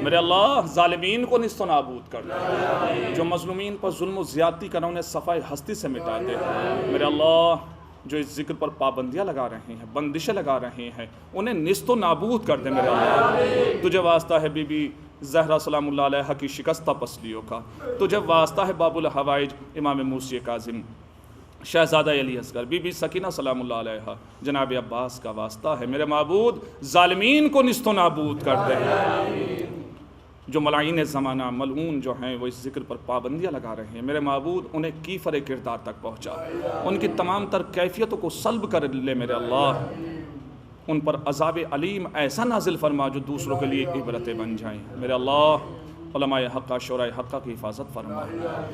میرے اللہ ظالمین کو نست و نابود کر دے، جو مظلومین پر ظلم و زیادتی کر انہیں صفائے ہستی سے مٹا دے۔ میرے اللہ جو اس ذکر پر پابندیاں لگا رہے ہیں، بندشیں لگا رہے ہیں، انہیں نست و نابود کر دے۔ میرے اللہ تجھے واسطہ ہے بی بی زہرا سلام اللہ علیہ کی شکستہ پسلیوں کا، تجھے واسطہ ہے باب الحوائج امام موسی کاظم، شہزادہ علی اصغر، بی بی سکینہ سلام اللہ علیہ، جناب عباس کا واسطہ ہے۔ میرے معبود ظالمین کو نست و نابود کر دے، جو ملعین زمانہ ملعون جو ہیں وہ اس ذکر پر پابندیاں لگا رہے ہیں، میرے معبود انہیں کیفر کردار تک پہنچا، ان کی تمام تر کیفیتوں کو سلب کر لے۔ میرے اللہ ان پر عذاب علیم ایسا نازل فرما جو دوسروں کے لیے عبرتیں بن جائیں۔ میرے اللہ علماء حقہ شورائے حقہ کی حفاظت فرما،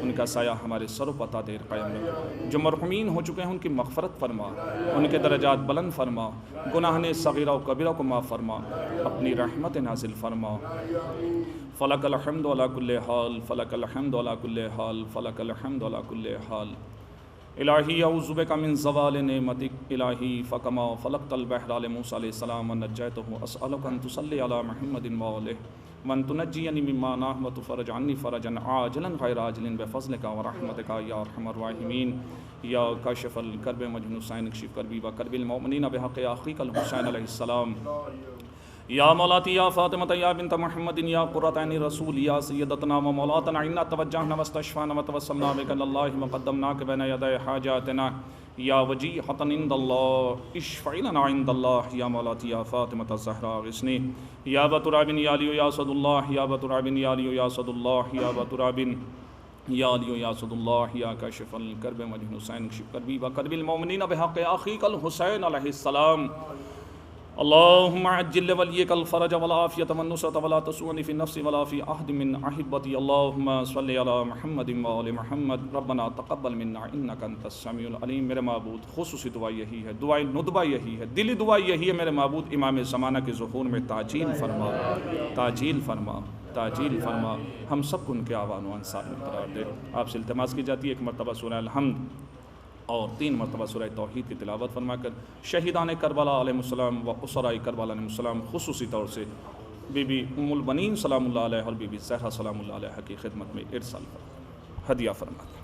ان کا سایہ ہمارے سروں پر تا دیر قائم رکھ، جو مرحومین ہو چکے ہیں ان کی مغفرت فرما، ان کے درجات بلند فرما، گناہ صغیرہ و کبیرہ کو معاف فرما، اپنی رحمت نازل فرما۔ فلک الحمد علی کل حال، فلک الحمد علی کل حال، فلک الحمد علی کل حال۔ الہی اعوذ بک من زوال نعمتک، الہی فکما فلقت البحر لموسیٰ علیہ السلام ونجیتہ، اسألک ان تصلی علی محمد وآلہ من تنجینی مما ناہ وتفرج عنی فرجا عاجلا غیر عاجل بفضلک ورحمتک یا ارحم الراحمین، یا کاشف الکرب مجنون حسین اکشف کربی وکرب المؤمنین بحق اخیک الحسین علیہ السلام، یا مولاتی یا فاطمہ یا بنت محمد یا قرۃ عین رسول یا سیدتنا و مولاتنا انا توجہنا واستشفعنا وتوسلنا بک اللہ وقدمناک بین یدی حاجاتنا، یا وجیحۃ عند اللہ اشفعی لنا عند اللہ یا مولاتی یا فاطمۃ الزہراء اغثنی یا بتراب یا علی یا اسد اللہ یا بتراب یا علی یا اسد اللہ یا بتراب یا علی یا اسد اللہ یا کاشف الکرب وجہ حسین کشف کربی وکرب المؤمنین بحق اخیک الحسین علیہ السلام اللهم عجل لوليك الفرج والعافية والنصرة ولا تسوءني في النفس ولا في أحد من أحبتي اللهم صل على محمد وآل محمد ربنا تقبل منا إنك أنت السميع العليم میرے معبود خصوصی دعا یہی ہے، دعائیں ندبہ یہی ہے، دلی دعا یہی ہے میرے معبود امام زمانہ کے ظہور میں تعجیل فرما، تعجیل فرما، تعجیل فرما، ہم سب کو ان کے آوان و انصار میں قرار دے۔ آپ سے التماس کی جاتی ہے ایک مرتبہ سورہ الحمد اور 3 مرتبہ سورہ توحید کی تلاوت فرما کر شہیدان کربلا علیہ السلام و اسراء کربلا علیہ السلام خصوصی طور سے بی بی ام البنین سلام اللہ علیہ اور بی بی زہرا سلام اللہ علیہ کی خدمت میں ارسال فرما، ہدیہ فرما۔